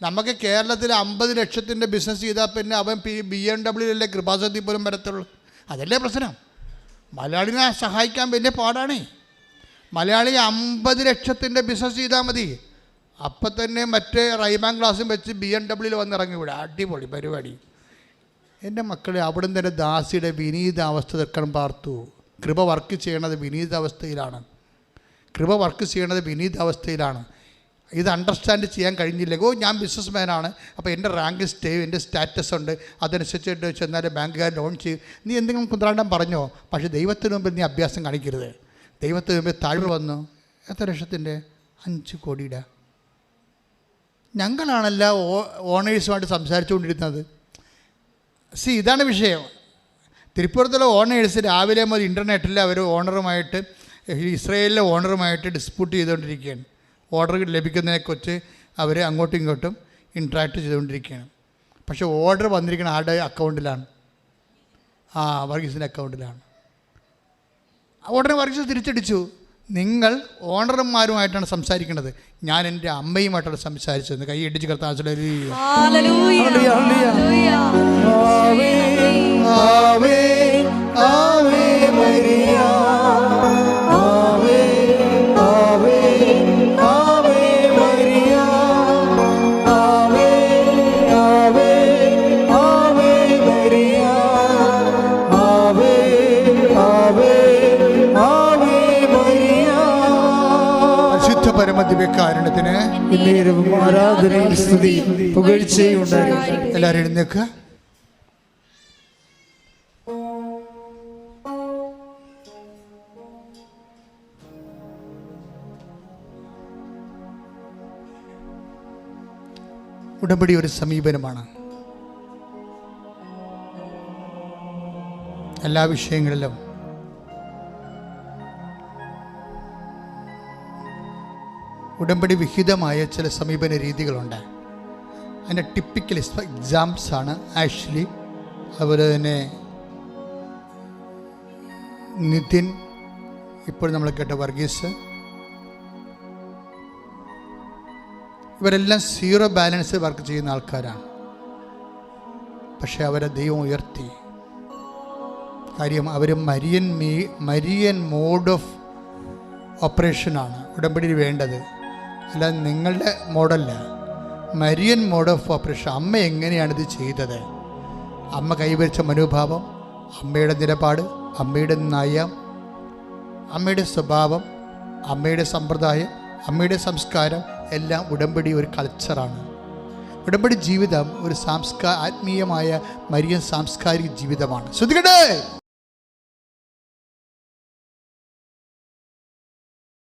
നമുക്ക് കേരളത്തിൽ 50 ലക്ഷത്തിൻ്റെ ബിസിനസ് ചെയ്താൽ പിന്നെ അവൻ BMW കൃപാസനത്തിൽ പോലും വരത്തുള്ളൂ. അതല്ലേ പ്രശ്നം. മലയാളിനെ സഹായിക്കാൻ വലിയ പാടാണേ. മലയാളി 50 ലക്ഷത്തിൻ്റെ ബിസിനസ് ചെയ്താൽ മതി, അപ്പം തന്നെ മറ്റേ റൈമാൻ ക്ലാസ്സും വെച്ച് BMW വന്നിറങ്ങി വിടാം. അടിപൊളി പരിപാടി. എൻ്റെ മക്കളെ അവിടെ തന്നെ ദാസിയുടെ വിനീതാവസ്ഥ തീർക്കണം പാർത്തു. കൃപ വർക്ക് ചെയ്യണത് വിനീതാവസ്ഥയിലാണ്. ഇത് അണ്ടർസ്റ്റാൻഡ് ചെയ്യാൻ കഴിഞ്ഞില്ലെങ്കിൽ, ഞാൻ ബിസിനസ്മാനാണ്, അപ്പോൾ എൻ്റെ റാങ്ക് എൻ്റെ സ്റ്റാറ്റസ് ഉണ്ട്, അതനുസരിച്ചിട്ട് ചെന്നാൽ ബാങ്കുകാർ ലോൺ ചെയ്യും. നീ എന്തെങ്കിലും കുന്ത്രാണ്ടം പറഞ്ഞോ, പക്ഷേ ദൈവത്തിന് മുമ്പിൽ നീ അഭ്യാസം കാണിക്കരുത്. ദൈവത്തിന് മുമ്പിൽ താഴ്വ് വന്നു. എത്ര ലക്ഷത്തിൻ്റെ? 5 കോടിയുടെ. ഞങ്ങളാണല്ലോ ഓണേഴ്സുമായിട്ട് സംസാരിച്ചുകൊണ്ടിരുന്നത്. ഇതാണ് വിഷയം. തിരുപ്പൂരത്തുള്ള ഓണേഴ്സ് രാവിലെ മുതൽ ഇൻ്റർനെറ്റിൽ അവർ ഓണറുമായിട്ട്, ഇസ്രയേലിലെ ഓണറുമായിട്ട് ഡിസ്പ്യൂട്ട് ചെയ്തുകൊണ്ടിരിക്കുകയാണ്. ഓർഡർ ലഭിക്കുന്നതിനെക്കുറിച്ച് അവർ അങ്ങോട്ടും ഇങ്ങോട്ടും ഇൻട്രാക്ട് ചെയ്തുകൊണ്ടിരിക്കുകയാണ്. പക്ഷേ ഓർഡർ വന്നിരിക്കുന്ന ആരുടെ അക്കൗണ്ടിലാണ്? വർഗീസിൻ്റെ അക്കൗണ്ടിലാണ്. ഉടനെ വർഗീസ് തിരിച്ചടിച്ചു, നിങ്ങൾ ഓണർമാരുമായിട്ടാണ് സംസാരിക്കുന്നത്, ഞാൻ എൻ്റെ അമ്മയുമായിട്ടാണ് സംസാരിച്ചത്. കൈ ഇടിച്ച് കർത്താവ് പരമദിവ്യകാരുണ്യത്തിന്
ആരാധനയും സ്തുതിയും പുകഴ്ചയും ഉണ്ടാകട്ടെ.
എല്ലാവരും എഴുന്നേൽക്കുക. ഉടമ്പടി ഒരു സമീപനമാണ്. എല്ലാ വിഷയങ്ങളിലും ഉടമ്പടി വിഹിതമായ ചില സമീപന രീതികളുണ്ട്. അതിൻ്റെ ടിപ്പിക്കൽ എക്സാംസാണ് ആഷ്ലി, അതുപോലെ തന്നെ നിതിൻ, ഇപ്പോൾ നമ്മൾ കേട്ട വർഗീസ്. ഇവരെല്ലാം 0 ബാലൻസ് വർക്ക് ചെയ്യുന്ന ആൾക്കാരാണ്. പക്ഷെ അവരെ ദൈവം ഉയർത്തി. കാര്യം അവർ മരിയൻ മോഡ് ഓഫ് ഓപ്പറേഷനാണ് ഉടമ്പടിയിൽ വേണ്ടത്, അല്ലാതെ നിങ്ങളുടെ മോഡല്ല. Marian mode of operation. അമ്മ എങ്ങനെയാണിത് ചെയ്തത്? അമ്മ കൈവരിച്ച മനോഭാവം, അമ്മയുടെ നിലപാട്, അമ്മയുടെ നയം, അമ്മയുടെ സ്വഭാവം, അമ്മയുടെ സമ്പ്രദായം, അമ്മയുടെ സംസ്കാരം എല്ലാം ഉടമ്പടി ഒരു കൾച്ചറാണ്. ഉടമ്പടി ജീവിതം ഒരു ആത്മീയമായ മരിയൻ സാംസ്കാരിക ജീവിതമാണ്. ശ്രദ്ധിക്കട്ടെ.